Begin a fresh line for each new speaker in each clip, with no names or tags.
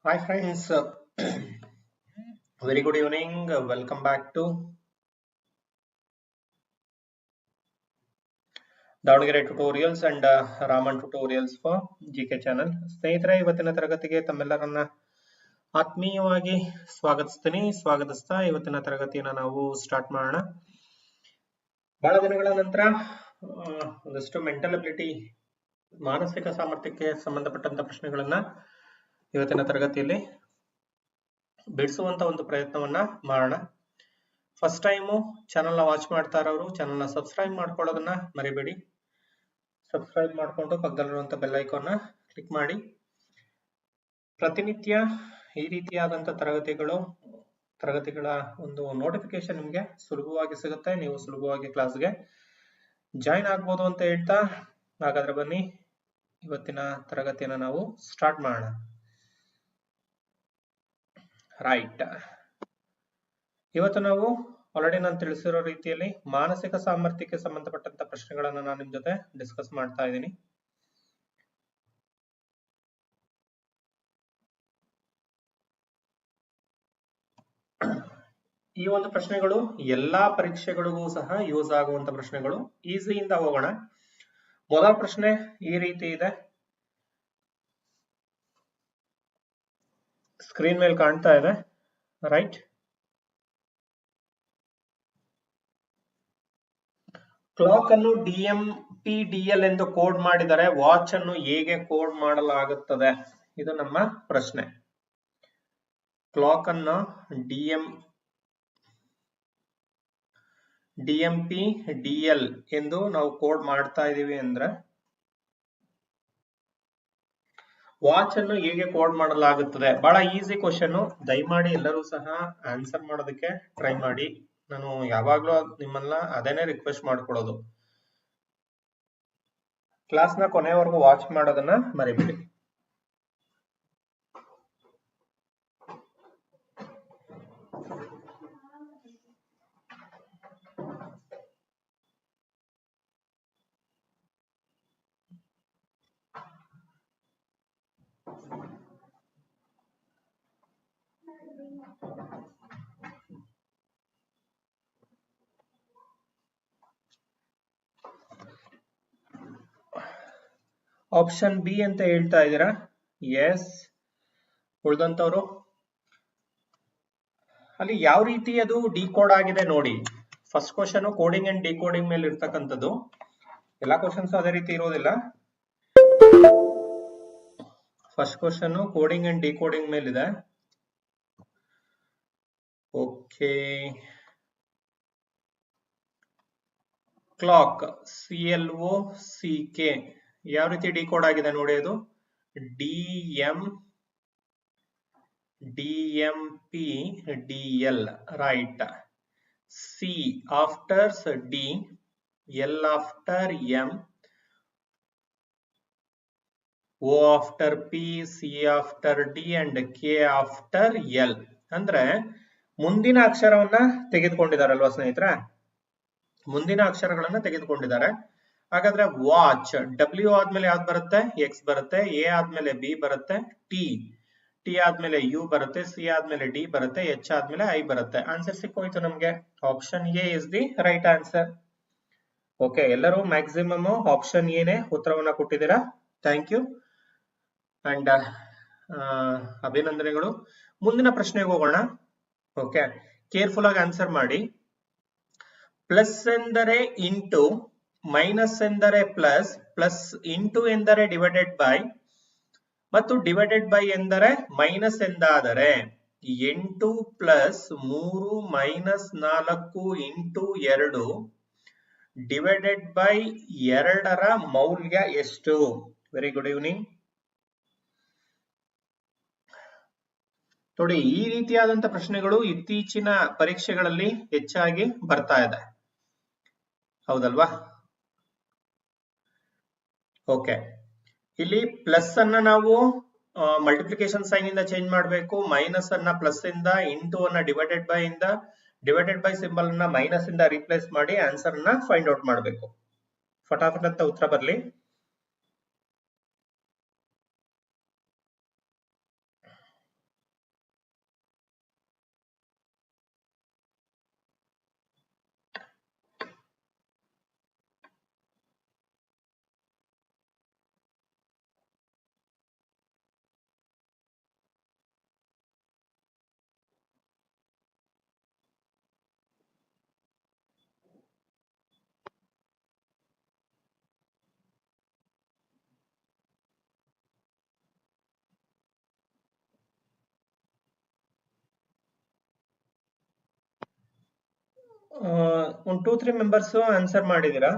Hi friends, very good evening. Welcome back to Davanagere tutorials and Raman tutorials for GK channel. ಸ್ನೇಹಿತರೆ, ಇವತ್ತಿನ ತರಗತಿಗೆ ತಮ್ಮೆಲ್ಲರನ್ನ ಆತ್ಮೀಯವಾಗಿ ಸ್ವಾಗತಿಸ್ತಾ ಇವತ್ತಿನ ತರಗತಿಯನ್ನ ನಾವು ಸ್ಟಾರ್ಟ್ ಮಾಡೋಣ. ಬಹಳ ದಿನಗಳ ನಂತರ ಒಂದಷ್ಟು ಮೆಂಟಲ್ ಅಬಿಲಿಟಿ, ಮಾನಸಿಕ ಸಾಮರ್ಥ್ಯಕ್ಕೆ ಸಂಬಂಧಪಟ್ಟಂತ ಪ್ರಶ್ನೆಗಳನ್ನ ಇವತ್ತಿನ ತರಗತಿಯಲ್ಲಿ ಬಿಡಿಸುವಂತ ಒಂದು ಪ್ರಯತ್ನವನ್ನ ಮಾಡೋಣ. ಫಸ್ಟ್ ಟೈಮು ಚಾನಲ್ ನ ವಾಚ್ ಮಾಡ್ತಾ ಇರೋರು ಚಾನಲ್ ನ ಸಬ್ಸ್ಕ್ರೈಬ್ ಮಾಡ್ಕೊಳ್ಳೋದನ್ನ ಮರಿಬೇಡಿ. ಸಬ್ಸ್ಕ್ರೈಬ್ ಮಾಡಿಕೊಂಡು ಪಕ್ಕದಲ್ಲಿರುವಂತ ಬೆಲ್ ಐಕಾನ್ ನ ಕ್ಲಿಕ್ ಮಾಡಿ. ಪ್ರತಿನಿತ್ಯ ಈ ರೀತಿಯಾದಂತ ತರಗತಿಗಳ ಒಂದು ನೋಟಿಫಿಕೇಶನ್ ನಿಮ್ಗೆ ಸುಲಭವಾಗಿ ಸಿಗುತ್ತೆ. ನೀವು ಸುಲಭವಾಗಿ ಕ್ಲಾಸ್ಗೆ ಜಾಯಿನ್ ಆಗ್ಬೋದು ಅಂತ ಹೇಳ್ತಾ, ಹಾಗಾದ್ರೆ ಬನ್ನಿ ಇವತ್ತಿನ ತರಗತಿಯನ್ನ ನಾವು ಸ್ಟಾರ್ಟ್ ಮಾಡೋಣ. ರೈಟ್, ಇವತ್ತು ನಾವು ಆಲ್ರೆಡಿ ನಾನು ತಿಳಿಸಿರೋ ರೀತಿಯಲ್ಲಿ ಮಾನಸಿಕ ಸಾಮರ್ಥ್ಯಕ್ಕೆ ಸಂಬಂಧಪಟ್ಟಂತ ಪ್ರಶ್ನೆಗಳನ್ನ ನಾನು ನಿಮ್ ಜೊತೆ ಡಿಸ್ಕಸ್ ಮಾಡ್ತಾ ಇದ್ದೀನಿ. ಈ ಒಂದು ಪ್ರಶ್ನೆಗಳು ಎಲ್ಲಾ ಪರೀಕ್ಷೆಗಳಿಗೂ ಸಹ ಯೂಸ್ ಆಗುವಂತ ಪ್ರಶ್ನೆಗಳು. ಈಸಿಯಿಂದ ಹೋಗೋಣ. ಮೊದಲ ಪ್ರಶ್ನೆ ಈ ರೀತಿ ಇದೆ, ಸ್ಕ್ರೀನ್ ಮೇಲೆ ಕಾಣ್ತಾ ಇದೆ. ರೈಟ್, ಕ್ಲಾಕ್ ಅನ್ನು DMPDL ಎಂದು ಕೋಡ್ ಮಾಡಿದರೆ ವಾಚ್ ಅನ್ನು ಹೇಗೆ ಕೋಡ್ ಮಾಡಲಾಗುತ್ತದೆ? ಇದು ನಮ್ಮ ಪ್ರಶ್ನೆ. ಕ್ಲಾಕ್ ಅನ್ನು DMPDL ಎಂದು ನಾವು ಕೋಡ್ ಮಾಡ್ತಾ ಇದೀವಿ ಅಂದ್ರೆ ವಾಚ್ ಅನ್ನು ಹೇಗೆ ಕೋಡ್ ಮಾಡಲಾಗುತ್ತದೆ? ಬಹಳ ಈಸಿ ಕ್ವಶನ್. ದಯಮಾಡಿ ಎಲ್ಲರೂ ಸಹ ಆನ್ಸರ್ ಮಾಡೋದಕ್ಕೆ ಟ್ರೈ ಮಾಡಿ. ನಾನು ಯಾವಾಗ್ಲೂ ನಿಮ್ಮನ್ನ ಅದೇನೆ ರಿಕ್ವೆಸ್ಟ್ ಮಾಡ್ಕೊಳ್ಳೋದು, ಕ್ಲಾಸ್ ನ ಕೊನೆವರೆಗೂ ವಾಚ್ ಮಾಡೋದನ್ನ ಮರಿಬೇಡಿ. ಆಪ್ಷನ್ ಬಿ ಅಂತ ಹೇಳ್ತಾ ಇದ್ದೀರಾ? ಎಸ್. ಉಳಿದಂತವ್ರು ಅಲ್ಲಿ ಯಾವ ರೀತಿ ಅದು ಡಿಕೋಡ್ ಆಗಿದೆ ನೋಡಿ. First question coding and decoding ಮೇಲೆ ಇರ್ತಕ್ಕಂಥದ್ದು. ಎಲ್ಲಾ ಕ್ವಶನ್ಸ್ ಅದೇ ರೀತಿ ಇರೋದಿಲ್ಲ. First question coding and decoding ಮೇಲಿದೆ. ಓಕೆ, ಕ್ಲಾಕ್ CLOCK ಯಾವ ರೀತಿ ಡಿಕೋಡ್ ಆಗಿದೆ ನೋಡಿ. ಅದು DMPDL. Right. C after D, L after M, O after P, C after D and K after L. ಅಂದ್ರೆ ಮುಂದಿನ ಅಕ್ಷರವನ್ನ ತೆಗೆದುಕೊಂಡಿದ್ದಾರಲ್ವಾ ಸ್ನೇಹಿತರೆ? ಮುಂದಿನ ಅಕ್ಷರಗಳನ್ನ ತೆಗೆದುಕೊಂಡಿದ್ದಾರೆ. ಹಾಗಾದ್ರೆ ವಾಚ್ W ಆದ್ಮೇಲೆ ಯಾವ್ದು ಬರುತ್ತೆ? X ಬರುತ್ತೆ. A ಆದ್ಮೇಲೆ B ಬರುತ್ತೆ. T ಆದ್ಮೇಲೆ U ಬರುತ್ತೆ. C ಆದ್ಮೇಲೆ D ಬರುತ್ತೆ. H ಆದ್ಮೇಲೆ I ಬರುತ್ತೆ. ಆನ್ಸರ್ ಸಿಕ್ಕೋಯ್ತು ನಮ್ಗೆ. Option A is the right answer. Okay, ಎಲ್ಲರೂ ಮ್ಯಾಕ್ಸಿಮಮ್ ಆಪ್ಷನ್ ಎನೇ ಉತ್ತರವನ್ನ ಕೊಟ್ಟಿದ್ದೀರಾ. ಥ್ಯಾಂಕ್ ಯು ಅಂಡ್ ಅಭಿನಂದನೆಗಳು. ಮುಂದಿನ ಪ್ರಶ್ನೆಗೆ ಹೋಗೋಣ. ಓಕೆ, ಕೇರ್ಫುಲ್ ಆಗಿ ಆನ್ಸರ್ ಮಾಡಿ. ಪ್ಲಸ್ ಎಂದರೆ ಇಂಟು, ಮೈನಸ್ ಎಂದರೆ ಪ್ಲಸ್, ಪ್ಲಸ್ ಇಂಟು ಎಂದರೆ ಡಿವೈಡೆಡ್ ಬೈ ಮತ್ತು ಡಿವೈಡೆಡ್ ಬೈ ಎಂದರೆ ಮೈನಸ್ ಎಂದಾದರೆ 8 plus 3 minus 4 into 2 divided by 2ರ ಮೌಲ್ಯ ಎಷ್ಟು? Very good evening. ನೋಡಿ, ಈ ರೀತಿಯಾದಂತ ಪ್ರಶ್ನೆಗಳು ಇತ್ತೀಚಿನ ಪರೀಕ್ಷೆಗಳಲ್ಲಿ ಹೆಚ್ಚಾಗಿ ಬರ್ತಾ ಇದೆ, ಹೌದಲ್ವಾ? ಓಕೆ, ಇಲ್ಲಿ ಪ್ಲಸ್ ಅನ್ನ ನಾವು ಮಲ್ಟಿಪ್ಲಿಕೇಶನ್ ಸೈನ್ ಇಂದ ಚೇಂಜ್ ಮಾಡಬೇಕು, ಮೈನಸ್ ಅನ್ನ ಪ್ಲಸ್ ಇಂದ, ಇಂಟು ಅನ್ನ ಡಿವೈಡೆಡ್ ಬೈ ಇಂದ, ಡಿವೈಡೆಡ್ ಬೈ ಸಿಂಬಲ್ ಅನ್ನ ಮೈನಸ್ ಇಂದ ರಿಪ್ಲೇಸ್ ಮಾಡಿ ಆನ್ಸರ್ ಅನ್ನ ಫೈಂಡ್ ಔಟ್ ಮಾಡಬೇಕು. ಫಟಾಫಟ್ ಅಂತ ಉತ್ತರ ಬರಲಿ. ಒಂದು 2-3 ಮೆಂಬರ್ಸ್ ಆನ್ಸರ್ ಮಾಡಿದೀರಾ?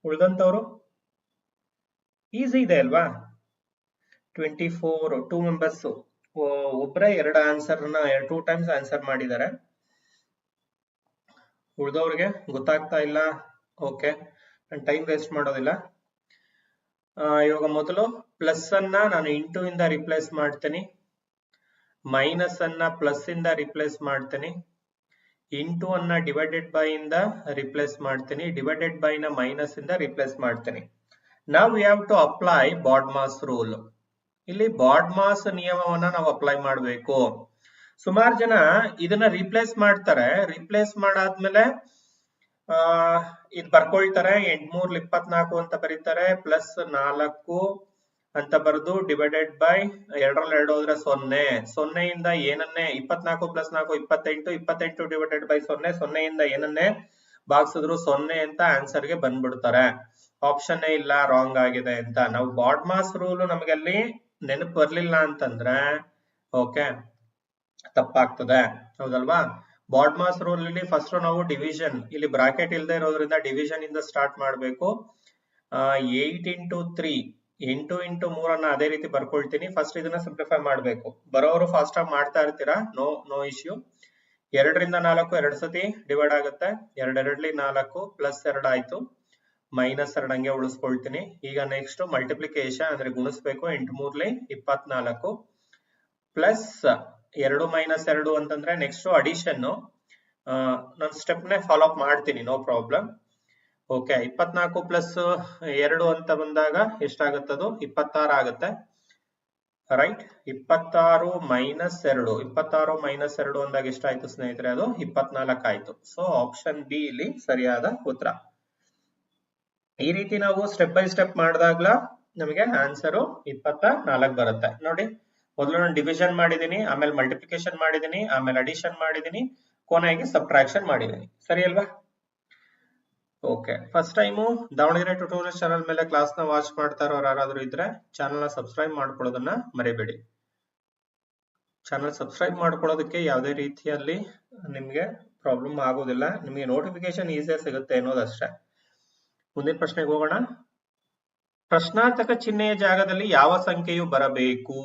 ಉಳ್ದಂತವ್ರು ಈಸಿ ಇದೆ ಅಲ್ವಾ? 24 2 ಮೆಂಬರ್ಸ್ ಒಬ್ಬರೇ 2 ಆನ್ಸರ್ನ 2 ಟೈಮ್ಸ್ ಆನ್ಸರ್ ಮಾಡಿದ್ದಾರೆ. ಉಳ್ದವ್ರಿಗೆ ಗೊತ್ತಾಗ್ತಾ ಇಲ್ಲ. ಓಕೆ, ನಾನು ಟೈಮ್ ವೇಸ್ಟ್ ಮಾಡೋದಿಲ್ಲ. ಇವಾಗ ಮೊದಲು ಪ್ಲಸ್ ಅನ್ನ ನಾನು ಇಂಟು ಇಂದ ರಿಪ್ಲೇಸ್ ಮಾಡ್ತೀನಿ, ಮೈನಸ್ ಅನ್ನ ಪ್ಲಸ್ ಇಂದ ರಿಪ್ಲೇಸ್ ಮಾಡ್ತೀನಿ, ಇಂಟು ಅನ್ನ ಡಿವೈಡೆಡ್ ಬೈ ಇಂದ ರಿಪ್ಲೇಸ್ ಮಾಡ್ತೀನಿ, ಡಿವೈಡೆಡ್ ಬೈ ನ ಮೈನಸ್ ಇಂದ ರಿಪ್ಲೇಸ್ ಮಾಡ್ತೀನಿ. ನಾವು we have to apply BODMAS rule. ಇಲ್ಲಿ ಬಾಡ್ಮಾಸ್ ನಿಯಮವನ್ನ ನಾವು ಅಪ್ಲೈ ಮಾಡಬೇಕು. ಸುಮಾರು ಜನ ಇದನ್ನ ರಿಪ್ಲೇಸ್ ಮಾಡ್ತಾರೆ, ರಿಪ್ಲೇಸ್ ಮಾಡಾದ್ಮೇಲೆ ಇದು ಬರ್ಕೊಳ್ತಾರೆ, 8 3 24 ಅಂತ ಬರೀತಾರೆ, ಪ್ಲಸ್ 4 ಅಂತ ಬರೆದು ಡಿವೈಡೆಡ್ ಬೈ 2 ಹೋದ್ರೆ 0 ಇಂದ ಏನನ್ನೇ 24 ಪ್ಲಸ್ 4 28 ಡಿವೈಡೆಡ್ ಬೈ 0 ಇಂದ ಏನನ್ನೇ ಭಾಗಿಸಿದ್ರು 0 ಅಂತ ಆನ್ಸರ್ ಗೆ ಬಂದ್ಬಿಡ್ತಾರೆ. ಆಪ್ಷನ್ ಇಲ್ಲ, ರಾಂಗ್ ಆಗಿದೆ ಅಂತ. ನಾವು ಬಾಡ್ಮಾಸ್ ರೂಲ್ ನಮಗೆ ಅಲ್ಲಿ ನೆನಪು ಬರ್ಲಿಲ್ಲ ಅಂತಂದ್ರೆ ಓಕೆ ತಪ್ಪಾಗ್ತದೆ, ಹೌದಲ್ವಾ? ಬಾಡ್ಮಾಸ್ ರೂಲ್ ಇಲ್ಲಿ ಫಸ್ಟ್ ನಾವು ಡಿವಿಷನ್, ಇಲ್ಲಿ ಬ್ರಾಕೆಟ್ ಇಲ್ಲದೆ ಇರೋದ್ರಿಂದ ಡಿವಿಷನ್ ಇಂದ ಸ್ಟಾರ್ಟ್ ಮಾಡಬೇಕು. 8 into 3 8 into 3 ಅನ್ನ ಅದೇ ರೀತಿ ಬರ್ಕೊಳ್ತೀನಿ. ಫಸ್ಟ್ ಇದನ್ನ ಸಿಂಪ್ಲಿಫೈ ಮಾಡಬೇಕು. ಬರೋರು ಫಾಸ್ಟ್ ಆಗಿ ಮಾಡ್ತಾ ಇರ್ತೀರಾ, ನೋ ಇಶ್ಯೂ. 2 ರಿಂದ 4 2 ಸತಿ ಡಿವೈಡ್ ಆಗುತ್ತೆ, 2 2 4 ಪ್ಲಸ್ 2 ಆಯ್ತು, ಮೈನಸ್ 2 ಹಂಗೆ ಉಳಿಸ್ಕೊಳ್ತೀನಿ. ಈಗ ನೆಕ್ಸ್ಟ್ ಮಲ್ಟಿಪ್ಲಿಕೇಶನ್ ಅಂದ್ರೆ ಗುಣಿಸ್ಬೇಕು. 8 3 24 ಪ್ಲಸ್ 2 ಮೈನಸ್ 2 ಅಂತಂದ್ರೆ ನೆಕ್ಸ್ಟ್ ಅಡಿಷನ್. ನಾನು ಸ್ಟೆಪ್ ನೇ ಫಾಲೋ ಅಪ್ ಮಾಡ್ತೀನಿ, ನೋ ಪ್ರಾಬ್ಲಮ್. ಓಕೆ, 24 ಪ್ಲಸ್ 2 ಅಂತ ಬಂದಾಗ ಎಷ್ಟಾಗುತ್ತದು? 26 ಆಗುತ್ತೆ, ರೈಟ್? 26 ಮೈನಸ್ 2 26 ಮೈನಸ್ 2 ಅಂದಾಗ ಎಷ್ಟಾಯ್ತು ಸ್ನೇಹಿತರೆ? ಅದು 24 ಆಯ್ತು. ಸೊ ಆಪ್ಷನ್ ಬಿ ಇಲ್ಲಿ ಸರಿಯಾದ ಉತ್ತರ. ಈ ರೀತಿ ನಾವು ಸ್ಟೆಪ್ ಬೈ ಸ್ಟೆಪ್ ಮಾಡಿದಾಗ್ಲ ನಮಗೆ ಆನ್ಸರು 24 ಬರುತ್ತೆ. ನೋಡಿ, ಮೊದಲು ನಾನು ಡಿವಿಷನ್ ಮಾಡಿದೀನಿ, ಆಮೇಲೆ ಮಲ್ಟಿಪ್ಲಿಕೇಶನ್ ಮಾಡಿದೀನಿ, ಆಮೇಲೆ ಅಡಿಷನ್ ಮಾಡಿದೀನಿ, ಕೊನೆಗೆ ಸಬ್ಟ್ರಾಕ್ಷನ್ ಮಾಡಿದೀನಿ. ಸರಿ ಅಲ್ವಾ? Okay, first time Davanagere tutorials channel ಮೇಲೆ ಕ್ಲಾಸ್ ನ ವಾಚ್ ಮಾಡ್ತಾ ಇರೋರು ಯಾರಾದ್ರೂ ಇದ್ರೆ ಚಾನಲ್ ನ ಸಬ್ಸ್ಕ್ರೈಬ್ ಮಾಡ್ಕೊಳ್ಳೋದನ್ನ ಮರಿಬೇಡಿ. ಚಾನಲ್ ಸಬ್ಸ್ಕ್ರೈಬ್ ಮಾಡ್ಕೊಳ್ಳೋದಕ್ಕೆ ಯಾವುದೇ ರೀತಿಯಲ್ಲಿ ನಿಮ್ಗೆ ಪ್ರಾಬ್ಲಮ್ ಆಗೋದಿಲ್ಲ, ನಿಮಗೆ ನೋಟಿಫಿಕೇಶನ್ ಈಸಿಯಾಗಿ ಸಿಗುತ್ತೆ ಅನ್ನೋದಷ್ಟೇ. ಮುಂದಿನ ಪ್ರಶ್ನೆಗೆ ಹೋಗೋಣ. ಪ್ರಶ್ನಾರ್ಥಕ ಚಿಹ್ನೆಯ ಜಾಗದಲ್ಲಿ ಯಾವ ಸಂಖ್ಯೆಯು ಬರಬೇಕು?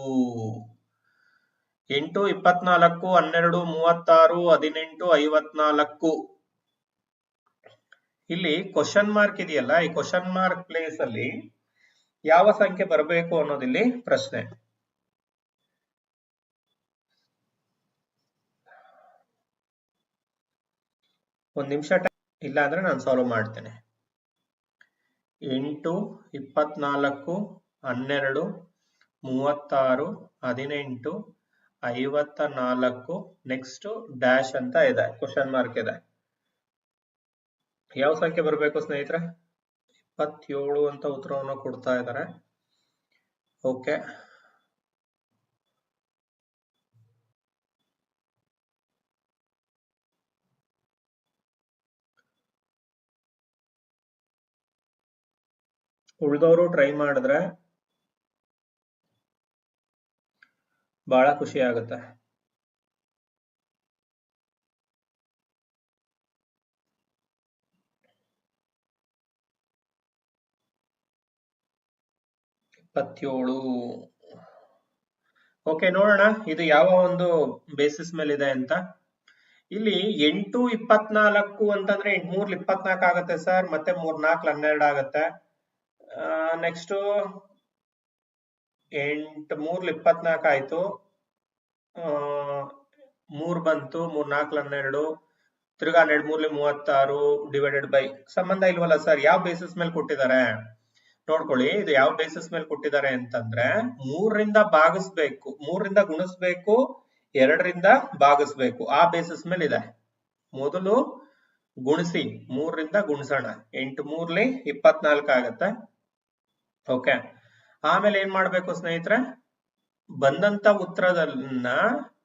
8 24 12 36 18 54. ಇಲ್ಲಿ ಕ್ವಶನ್ ಮಾರ್ಕ್ ಇದೆಯಲ್ಲ, ಈ ಕ್ವಶನ್ ಮಾರ್ಕ್ ಪ್ಲೇಸ್ ಅಲ್ಲಿ ಯಾವ ಸಂಖ್ಯೆ ಬರಬೇಕು ಅನ್ನೋದಿಲ್ಲಿ ಪ್ರಶ್ನೆ. ಒಂದ್ ನಿಮಿಷ ಇಲ್ಲ ಅಂದ್ರೆ ನಾನು ಸಾಲ್ವ್ ಮಾಡ್ತೇನೆ. 8 24 12 36 18 54 ನೆಕ್ಸ್ಟ್ ಡ್ಯಾಶ್ ಅಂತ ಇದೆ, ಕ್ವಶನ್ ಮಾರ್ಕ್ ಇದೆ. ಯಾವ ಸಂಖ್ಯೆ ಬರಬೇಕು ಸ್ನೇಹಿತರೆ? 27 ಅಂತ ಉತ್ತರವನ್ನು ಕೊಡ್ತಾ ಇದ್ದಾರೆ. ಓಕೆ, ಉಳಿದವರು ಟ್ರೈ ಮಾಡಿದ್ರೆ ಬಹಳ ಖುಷಿ ಆಗುತ್ತೆ. ಓಕೆ, ನೋಡೋಣ ಇದು ಯಾವ ಒಂದು ಬೇಸಿಸ್ ಮೇಲೆ ಇದೆ ಅಂತ. ಇಲ್ಲಿ 8 24 ಅಂತಂದ್ರೆ 8 3 24 ಆಗುತ್ತೆ ಸರ್, ಮತ್ತೆ 3 4 12 ಆಗುತ್ತೆ. ನೆಕ್ಸ್ಟ್ 8 3 24 ಆಯ್ತು, 3 ಬಂತು, 3 4 12, ತಿರ್ಗಾ 12 3 36 ಡಿವೈಡೆಡ್ ಬೈ. ಸಂಬಂಧ ಇಲ್ವಲ್ಲ ಸರ್? ಯಾವ ಬೇಸಿಸ್ ಮೇಲೆ ಕೊಟ್ಟಿದ್ದಾರೆ ನೋಡ್ಕೊಳ್ಳಿ. ಇದು ಯಾವ ಬೇಸಿಸ್ ಮೇಲೆ ಕೊಟ್ಟಿದ್ದಾರೆ ಅಂತಂದ್ರೆ 3 ರಿಂದ ಭಾಗಿಸ್ಬೇಕು, 3 ರಿಂದ ಗುಣಿಸ್ಬೇಕು, 2 ರಿಂದ ಭಾಗಿಸ್ಬೇಕು, ಆ ಬೇಸಿಸ್ ಮೇಲೆ ಇದೆ. ಮೊದಲು ಗುಣಿಸಿ, 3 ರಿಂದ ಗುಣಿಸೋಣ. 8 3 24 ಆಗತ್ತೆ. ಓಕೆ, ಆಮೇಲೆ ಏನ್ ಮಾಡ್ಬೇಕು ಸ್ನೇಹಿತರೆ? ಬಂದಂತ ಉತ್ತರದನ್ನ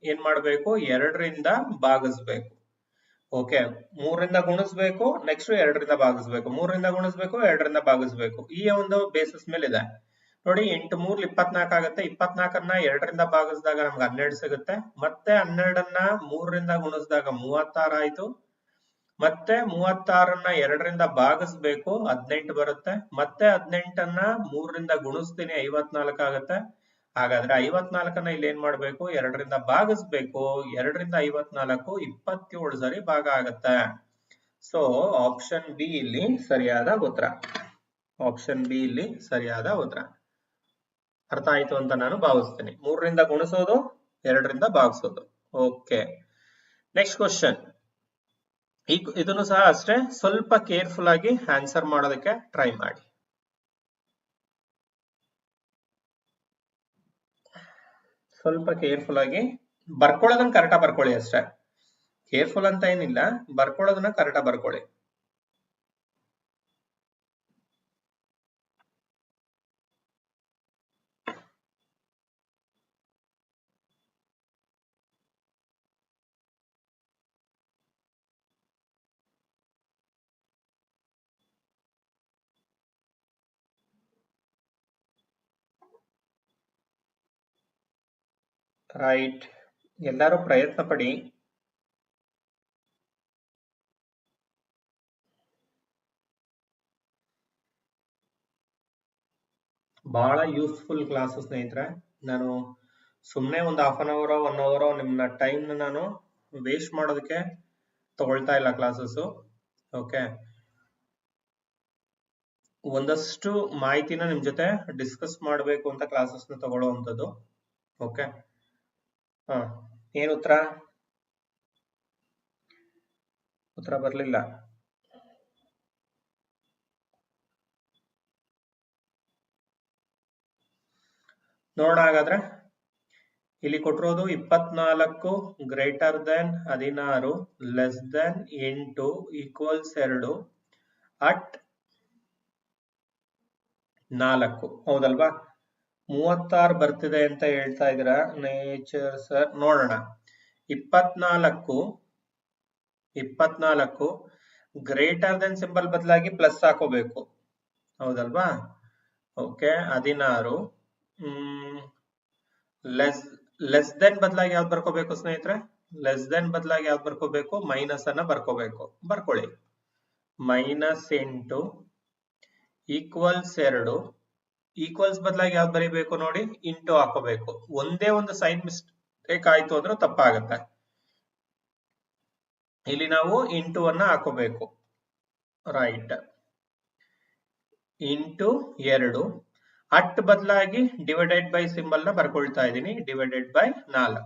ಏನ್ ಮಾಡ್ಬೇಕು? 2 ರಿಂದ ಭಾಗಿಸ್ಬೇಕು. ಓಕೆ, 3 ರಿಂದ ಗುಣಿಸ್ಬೇಕು, ನೆಕ್ಸ್ಟ್ 2 ರಿಂದ ಭಾಗಿಸ್ಬೇಕು, 3 ರಿಂದ ಗುಣಿಸ್ಬೇಕು, 2 ರಿಂದ ಭಾಗಿಸ್ಬೇಕು, ಈ ಒಂದು ಬೇಸಿಸ್ ಮೇಲೆ ಇದೆ. ನೋಡಿ, 8 3 24 ಆಗುತ್ತೆ. 24 2 ರಿಂದ ಭಾಗಿಸಿದಾಗ ನಮ್ಗೆ 12 ಸಿಗುತ್ತೆ. ಮತ್ತೆ 12 3 ರಿಂದ ಗುಣಿಸಿದಾಗ 36 ಆಯ್ತು. ಮತ್ತೆ 36ನ್ನ 2ರಿಂದ ಭಾಗಿಸ್ಬೇಕು, 18 ಬರುತ್ತೆ. ಮತ್ತೆ 18ನ್ನ 3ರಿಂದ ಗುಣಿಸ್ತೀನಿ, 54 ಆಗುತ್ತೆ. ಹಾಗಾದ್ರೆ 54ನ್ನ ಇಲ್ಲಿ ಏನ್ ಮಾಡ್ಬೇಕು, 2ರಿಂದ ಭಾಗಿಸ್ಬೇಕು. 2ರಿಂದ 54 27 ಸರಿ ಭಾಗ ಆಗತ್ತೆ. ಸೊ ಆಪ್ಷನ್ ಬಿ ಇಲ್ಲಿ ಸರಿಯಾದ ಉತ್ತರ. ಆಪ್ಷನ್ ಬಿ ಇಲ್ಲಿ ಸರಿಯಾದ ಉತ್ತರ. ಅರ್ಥ ಆಯ್ತು ಅಂತ ನಾನು ಭಾವಿಸ್ತೀನಿ. 3ರಿಂದ ಗುಣಿಸೋದು, 2ರಿಂದ ಭಾಗಿಸೋದು. Okay, next question. ಇದನ್ನು ಸಹ ಅಷ್ಟೇ ಸ್ವಲ್ಪ ಕೇರ್ಫುಲ್ ಆಗಿ ಆನ್ಸರ್ ಮಾಡೋದಕ್ಕೆ ಟ್ರೈ ಮಾಡಿ. ಸ್ವಲ್ಪ ಕೇರ್ಫುಲ್ ಆಗಿ ಬರ್ಕೊಳ್ಳೋದನ್ನ ಕರೆಕ್ಟಾಗಿ ಬರ್ಕೊಳ್ಳಿ ಅಷ್ಟೇ. ಕೇರ್ಫುಲ್ ಅಂತ ಏನಿಲ್ಲ, ಬರ್ಕೊಳ್ಳೋದನ್ನ ಕರೆಕ್ಟಾಗಿ ಬರ್ಕೊಳ್ಳಿ. ರೈಟ್, ಎಲ್ಲರೂ ಪ್ರಯತ್ನ ಪಡಿ. ಬಹಳ ಯೂಸ್ಫುಲ್ ಕ್ಲಾಸ್ ಸ್ನೇಹಿತರೆ. ನಾನು ಸುಮ್ಮನೆ ಒಂದು ಹಾಫ್ ಅನ್ ಅವರ್ 1 ಅವರ್ ನಿಮ್ಮ ಟೈಮ್ ನಾನು ವೇಸ್ಟ್ ಮಾಡೋದಕ್ಕೆ ತಗೊಳ್ತಾ ಇಲ್ಲ ಕ್ಲಾಸಸ್. ಓಕೆ, ಒಂದಷ್ಟು ಮಾಹಿತಿನ ನಿಮ್ ಜೊತೆ ಡಿಸ್ಕಸ್ ಮಾಡಬೇಕು ಅಂತ ಕ್ಲಾಸಸ್ ನ ತಗೊಳ್ಳುವಂಥದ್ದು. ಓಕೆ, ಏನ್ ಉತ್ತರ ಬರ್ಲಿಲ್ಲ. ನೋಡೋಣ ಹಾಗಾದ್ರೆ. ಇಲ್ಲಿ ಕೊಟ್ಟಿರೋದು 24 greater than 16 less than 8 equals 2 at 4. ಹೌದಲ್ವಾ? 36 ಬರ್ತಿದೆ ಅಂತ ಹೇಳ್ತಾ ಇದ್ದೀರಾ ನೇಚರ್ ಸರ್. ನೋಡೋಣ, 24 ಗ್ರೇಟರ್ ದೆನ್ ಸಿಂಬಲ್ ಬದಲಾಗಿ ಪ್ಲಸ್ ಹಾಕೋಬೇಕು. ಹೌದಲ್ವಾ? ಓಕೆ, 16 ಲೆಸ್ ದೆನ್ ಬದಲಾಗಿ ಯಾವ್ದು ಬರ್ಕೋಬೇಕು ಸ್ನೇಹಿತರೆ? ಲೆಸ್ ದೆನ್ ಬದಲಾಗಿ ಯಾವ್ದು ಬರ್ಕೋಬೇಕು? ಮೈನಸ್ ಅನ್ನ ಬರ್ಕೋಬೇಕು. ಬರ್ಕೊಳ್ಳಿ. -8 ಈಕ್ವಲ್ಸ್ 2. ಈಕ್ವಲ್ಸ್ ಬದಲಾಗಿ ಯಾವ್ದು ಬರೀಬೇಕು ನೋಡಿ? ಇಂಟು ಹಾಕೋಬೇಕು. ಒಂದೇ ಒಂದು ಸೈನ್ ಮಿಸ್ಟೇಕ್ ಆಯ್ತು ಅಂದ್ರೆ ತಪ್ಪಾಗತ್ತೆ. ಇಲ್ಲಿ ನಾವು ಇಂಟು ಅನ್ನ ಹಾಕೋಬೇಕು. ರೈಟ್, ಇಂಟು 2 ಅಟ್ ಬದಲಾಗಿ ಡಿವೈಡೆಡ್ ಬೈ ಸಿಂಬಲ್ ನ ಬರ್ಕೊಳ್ತಾ ಇದ್ದೀನಿ. ಡಿವೈಡೆಡ್ ಬೈ 4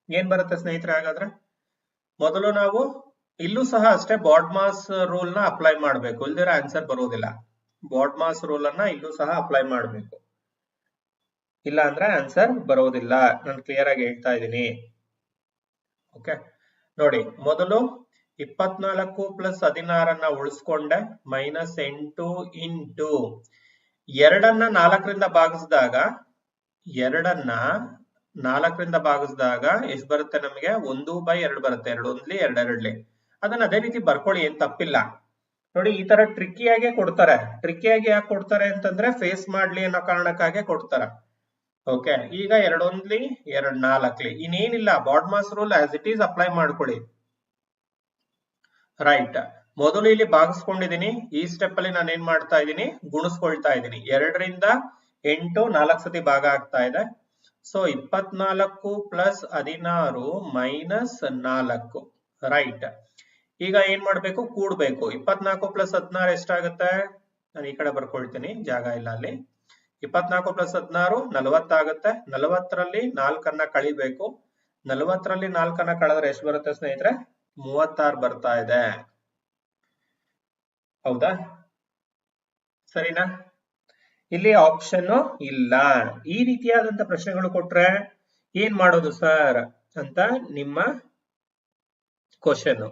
ಏನ್ ಬರುತ್ತೆ ಸ್ನೇಹಿತರೆ? ಹಾಗಾದ್ರೆ ಮೊದಲು ನಾವು ಇಲ್ಲೂ ಸಹ ಅಷ್ಟೇ ಬಾಡ್ಮಾಸ್ ರೂಲ್ ನ ಅಪ್ಲೈ ಮಾಡಬೇಕು, ಇಲ್ದಿರ ಆನ್ಸರ್ ಬರೋದಿಲ್ಲ. ಬಾಡ್ಮಾಸ್ ರೂಲ್ ಅನ್ನ ಇಲ್ಲೂ ಸಹ ಅಪ್ಲೈ ಮಾಡಬೇಕು, ಇಲ್ಲ ಅಂದ್ರೆ ಆನ್ಸರ್ ಬರೋದಿಲ್ಲ. ನಾನು ಕ್ಲಿಯರ್ ಆಗಿ ಹೇಳ್ತಾ ಇದ್ದೀನಿ. ಓಕೆ, ನೋಡಿ, ಮೊದಲು 24 ಪ್ಲಸ್ 16 ಉಳಿಸ್ಕೊಂಡೆ. -8 ಇಂಟು 2ನ್ನ 4ರಿಂದ ಭಾಗಿಸಿದಾಗ, 2ನ್ನ 4ರಿಂದ ಭಾಗಿಸಿದಾಗ ಎಷ್ಟು ಬರುತ್ತೆ ನಮಗೆ? 1/2 ಬರುತ್ತೆ. 2 1 2 2. ಅದನ್ನ ಅದೇ ರೀತಿ ಬರ್ಕೊಳ್ಳಿ, ಏನ್ ತಪ್ಪಿಲ್ಲ. ನೋಡಿ, ಈ ತರ ಟ್ರಿಕ್ಕಿಯಾಗೆ ಕೊಡ್ತಾರೆ. ಟ್ರಿಕ್ಕಿಯಾಗಿ ಯಾಕೆ ಕೊಡ್ತಾರೆ ಅಂತಂದ್ರೆ ಫೇಸ್ ಮಾಡ್ಲಿ ಅನ್ನೋ ಕಾರಣಕ್ಕಾಗೆ ಕೊಡ್ತಾರೆ. ಓಕೆ, ಈಗ 2 1 2 4 ಇನ್ನೇನಿಲ್ಲ, ಬಾಡ್ಮಾಸ್ rule as it is apply ಮಾಡ್ಕೊಳ್ಳಿ. ರೈಟ್, ಮೊದಲು ಇಲ್ಲಿ ಭಾಗಿಸ್ಕೊಂಡಿದ್ದೀನಿ. ಈ ಸ್ಟೆಪ್ ಅಲ್ಲಿ ನಾನು ಏನ್ ಮಾಡ್ತಾ ಇದ್ದೀನಿ? ಗುಣಿಸ್ಕೊಳ್ತಾ ಇದ್ದೀನಿ. 2ರಿಂದ 8 4 ಸತಿ ಭಾಗ ಆಗ್ತಾ ಇದೆ. So 24 plus 16 minus 4. ರೈಟ್, ಈಗ ಏನ್ ಮಾಡ್ಬೇಕು? ಕೂಡ್ಬೇಕು. 24 ಪ್ಲಸ್ 16 ಎಷ್ಟಾಗುತ್ತೆ? ನಾನು ಈ ಕಡೆ ಬರ್ಕೊಳ್ತೀನಿ, ಜಾಗ ಇಲ್ಲ ಅಲ್ಲಿ. 24 ಪ್ಲಸ್ 16 40 ಆಗುತ್ತೆ. 40ರಲ್ಲಿ 4 ಕಳಿಬೇಕು. 40ರಲ್ಲಿ 4 ಕಳೆದ್ರೆ ಎಷ್ಟು ಬರುತ್ತೆ ಸ್ನೇಹಿತರೆ? 36 ಬರ್ತಾ ಇದೆ. ಹೌದಾ? ಸರಿನಾ? ಇಲ್ಲಿ ಆಪ್ಷನ್ ಇಲ್ಲ. ಈ ರೀತಿಯಾದಂತ ಪ್ರಶ್ನೆಗಳು ಕೊಟ್ರೆ ಏನ್ ಮಾಡೋದು ಸರ್ ಅಂತ ನಿಮ್ಮ ಕ್ವಶನ್.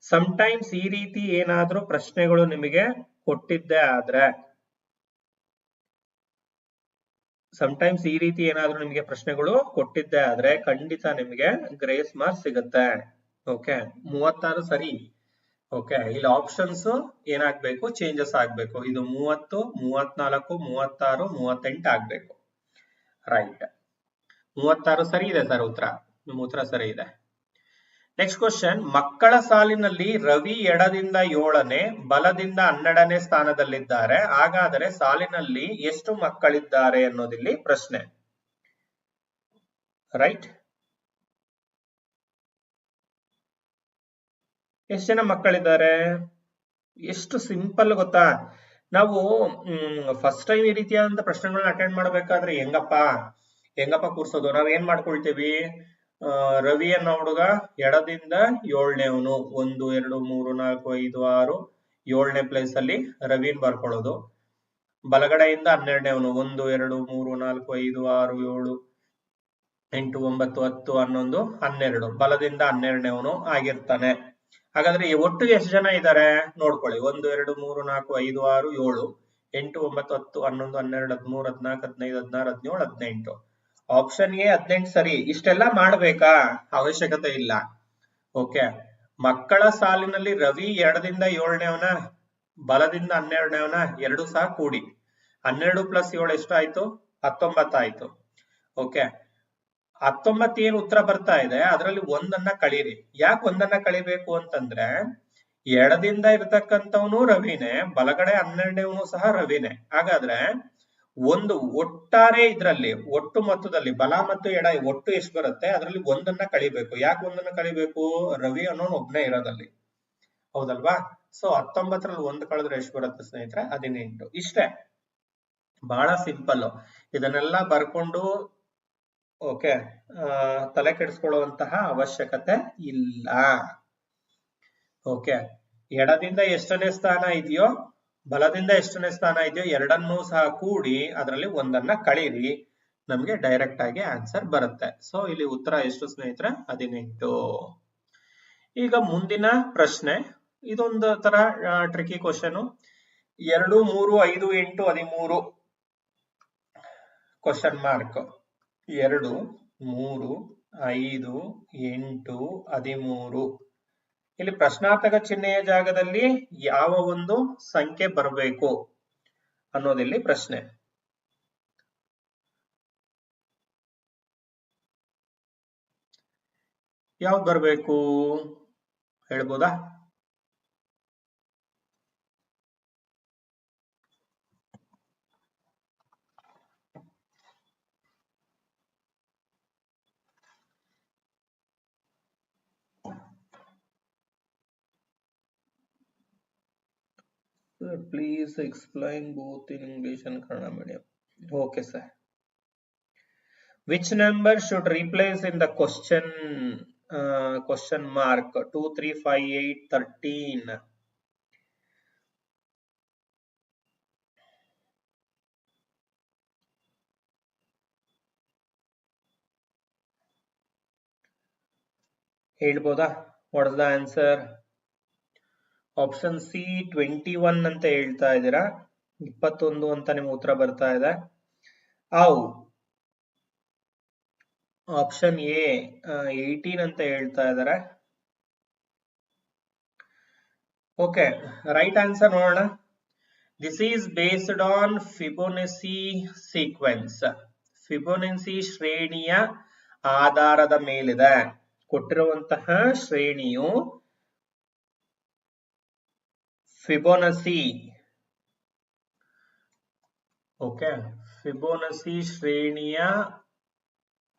ಸಮಟೈಮ್ಸ್ ಈ ರೀತಿ ಏನಾದ್ರೂ ಪ್ರಶ್ನೆಗಳು ನಿಮಗೆ ಕೊಟ್ಟಿದ್ದೇ ಆದ್ರೆ, ನಿಮಗೆ ಪ್ರಶ್ನೆಗಳು ಕೊಟ್ಟಿದ್ದೇ ಆದ್ರೆ ಖಂಡಿತ ನಿಮಗೆ ಗ್ರೇಸ್ ಮಾರ್ಕ್ಸ್ ಸಿಗುತ್ತೆ. ಓಕೆ, 36 ಸರಿ. ಓಕೆ, ಇಲ್ಲಿ ಆಪ್ಷನ್ಸ್ ಏನಾಗ್ಬೇಕು? ಚೇಂಜಸ್ ಆಗ್ಬೇಕು. ಇದು 30, 34, 36, 38 ಆಗ್ಬೇಕು. ರೈಟ್, 36 ಸರಿ ಇದೆ ಸರ್ ಉತ್ತರ. ನಿಮ್ಮ ಉತ್ತರ ಸರಿ ಇದೆ. ನೆಕ್ಸ್ಟ್ ಕ್ವಶನ್, ಮಕ್ಕಳ ಸಾಲಿನಲ್ಲಿ ರವಿ ಎಡದಿಂದ 7ನೇ ಬಲದಿಂದ 12ನೇ ಸ್ಥಾನದಲ್ಲಿದ್ದಾರೆ. ಹಾಗಾದರೆ ಸಾಲಿನಲ್ಲಿ ಎಷ್ಟು ಮಕ್ಕಳಿದ್ದಾರೆ ಅನ್ನೋದಿಲ್ಲಿ ಪ್ರಶ್ನೆ. ರೈಟ್, ಎಷ್ಟು ಜನ ಮಕ್ಕಳಿದ್ದಾರೆ? ಎಷ್ಟು ಸಿಂಪಲ್ ಗೊತ್ತಾ? ನಾವು ಫಸ್ಟ್ ಟೈಮ್ ಈ ರೀತಿಯಾದಂತ ಪ್ರಶ್ನೆಗಳನ್ನ ಅಟೆಂಡ್ ಮಾಡಬೇಕಾದ್ರೆ ಹೆಂಗಪ್ಪ ಕೂರ್ಸೋದು? ನಾವ್ ಏನ್ ಮಾಡ್ಕೊಳ್ತೀವಿ, ರವಿ ಅನ್ನೋ ಹುಡುಗ ಎಡದಿಂದ 7ನೇವನು, 1 2 3 4 5 6 7ನೇ ಪ್ಲೇಸ್ ಅಲ್ಲಿ ರವಿನ್ ಬರ್ಕೊಳ್ಳೋದು. ಬಲಗಡೆಯಿಂದ 12ನೇವನು 1 2 3 4 5 6 7 8 9 10 11 12 ಬಲದಿಂದ 12ನೇವನು ಆಗಿರ್ತಾನೆ. ಹಾಗಾದ್ರೆ ಒಟ್ಟು ಎಷ್ಟು ಜನ ಇದ್ದಾರೆ ನೋಡ್ಕೊಳ್ಳಿ. 1 2 3 4 5 6 7 8 9 10 11 12 13 14 15 16 17 18. ಆಪ್ಷನ್ ಎ 18 ಸರಿ. ಇಷ್ಟೆಲ್ಲ ಮಾಡ್ಬೇಕಾ? ಅವಶ್ಯಕತೆ ಇಲ್ಲ. ಓಕೆ, ಮಕ್ಕಳ ಸಾಲಿನಲ್ಲಿ ರವಿ ಎಡದಿಂದ 7ನೇವನ ಬಲದಿಂದ 12ನೇವನ ಎರಡು ಸಹ ಕೂಡಿ 12 + 7 ಎಷ್ಟಾಯ್ತು? 19 ಆಯ್ತು. ಓಕೆ, 19 ಏನು ಉತ್ತರ ಬರ್ತಾ ಇದೆ, ಅದರಲ್ಲಿ ಒಂದನ್ನ ಕಳೀರಿ. ಯಾಕೆ ಒಂದನ್ನ ಕಳಿಬೇಕು ಅಂತಂದ್ರೆ, ಎಡದಿಂದ ಇರತಕ್ಕಂಥವನು ರವಿನೇ, ಬಲಗಡೆ 12ನೇವನು ಸಹ ರವಿನೇ. ಹಾಗಾದ್ರೆ ಒಂದು ಒಟ್ಟಾರೆ ಇದ್ರಲ್ಲಿ ಒಟ್ಟು ಮೊತ್ತದಲ್ಲಿ ಬಲ ಮತ್ತು ಎಡ ಒಟ್ಟು ಎಷ್ಟು ಬರುತ್ತೆ, ಅದರಲ್ಲಿ ಒಂದನ್ನ ಕಳಿಬೇಕು. ಯಾಕೆ ಒಂದನ್ನ ಕಳಿಬೇಕು? ರವಿ ಅನ್ನೋನು ಒಬ್ನೇ ಇರೋದಲ್ಲಿ, ಹೌದಲ್ವಾ? ಸೊ 19ರಲ್ಲಿ ಒಂದು ಕಳೆದ್ರೆ ಎಷ್ಟು ಬರುತ್ತೆ ಸ್ನೇಹಿತರೆ? 18. ಇಷ್ಟೇ, ಬಹಳ ಸಿಂಪಲ್. ಇದನ್ನೆಲ್ಲ ಬರ್ಕೊಂಡು ಓಕೆ ತಲೆ ಕೆಡಿಸ್ಕೊಳ್ಳುವಂತಹ ಅವಶ್ಯಕತೆ ಇಲ್ಲ. ಓಕೆ, ಎಡದಿಂದ ಎಷ್ಟನೇ ಸ್ಥಾನ ಇದೆಯೋ ಬಲದಿಂದ ಎಷ್ಟನೇ ಸ್ಥಾನ ಇದೆಯೋ ಎರಡನ್ನೂ ಸಹ ಕೂಡಿ ಅದರಲ್ಲಿ ಒಂದನ್ನ ಕಳೀರಿ, ನಮ್ಗೆ ಡೈರೆಕ್ಟ್ ಆಗಿ ಆನ್ಸರ್ ಬರುತ್ತೆ. ಸೊ ಇಲ್ಲಿ ಉತ್ತರ ಎಷ್ಟು ಸ್ನೇಹಿತರೆ? 18. ಈಗ ಮುಂದಿನ ಪ್ರಶ್ನೆ, ಇದೊಂದು ತರ ಟ್ರಿಕಿ ಕ್ವಶನ್. 2 3 5 8 13 question mark. 2 3 5 8 13 ಇಲ್ಲಿ ಪ್ರಶ್ನಾರ್ಥಕ ಚಿಹ್ನೆಯ ಜಾಗದಲ್ಲಿ ಯಾವ ಒಂದು ಸಂಖ್ಯೆ ಬರಬೇಕು ಅನ್ನೋದಿಲ್ಲಿ ಪ್ರಶ್ನೆ. ಯಾವ್ದು ಬರಬೇಕು ಹೇಳ್ಬೋದಾ? Sir, please explain both in English and Kannada medium. Okay, sir. Which number should replace in the question mark? 2 3 5 8 13. ಹೇಳ್ಬೋದಾ? What is the answer? Option C 21 ಅಂತ ಹೇಳ್ತಾ ಇದ್ದೀರಾ, 21 ಅಂತ ನಿಮ್ಗೆ ಉತ್ತರ ಬರ್ತಾ ಇದೆ. ಆಪ್ಷನ್ ಎ 18 ಅಂತ ಹೇಳ್ತಾ ಇದ್ದಾರೆ. ಓಕೆ, ರೈಟ್ ಆನ್ಸರ್ ನೋಡೋಣ. This is based on Fibonacci sequence. Fibonacci ಶ್ರೇಣಿಯ ಆಧಾರದ ಮೇಲಿದೆ. ಕೊಟ್ಟಿರುವಂತಹ ಶ್ರೇಣಿಯು ಫಿಬೊನಸಿ, ಓಕೆ, ಫಿಬೊನಸಿ ಶ್ರೇಣಿಯ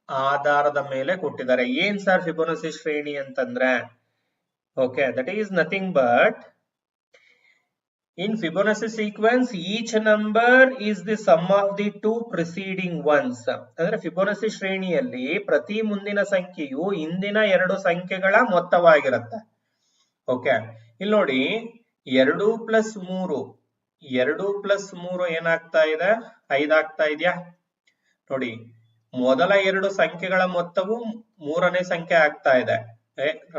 ಆಧಾರದ ಮೇಲೆ ಕೊಟ್ಟಿದ್ದಾರೆ. ಏನ್ ಸರ್ ಫಿಬೊನಸಿ ಶ್ರೇಣಿ ಅಂತಂದ್ರೆ? Okay, that is nothing but in Fibonacci sequence each number is the sum of the two preceding ones. ಅಂದ್ರೆ ಫಿಬೊನಸಿ ಶ್ರೇಣಿಯಲ್ಲಿ ಪ್ರತಿ ಮುಂದಿನ ಸಂಖ್ಯೆಯು ಹಿಂದಿನ ಎರಡು ಸಂಖ್ಯೆಗಳ ಮೊತ್ತವಾಗಿರುತ್ತೆ. ಓಕೆ, ಇಲ್ಲಿ ನೋಡಿ 2 + 3 2 + 3 ಏನಾಗ್ತಾ ಇದೆ? 5 ಆಗ್ತಾ ಇದೆಯಾ? ನೋಡಿ, ಮೊದಲ ಎರಡು ಸಂಖ್ಯೆಗಳ ಮೊತ್ತವು ಮೂರನೇ ಸಂಖ್ಯೆ ಆಗ್ತಾ ಇದೆ.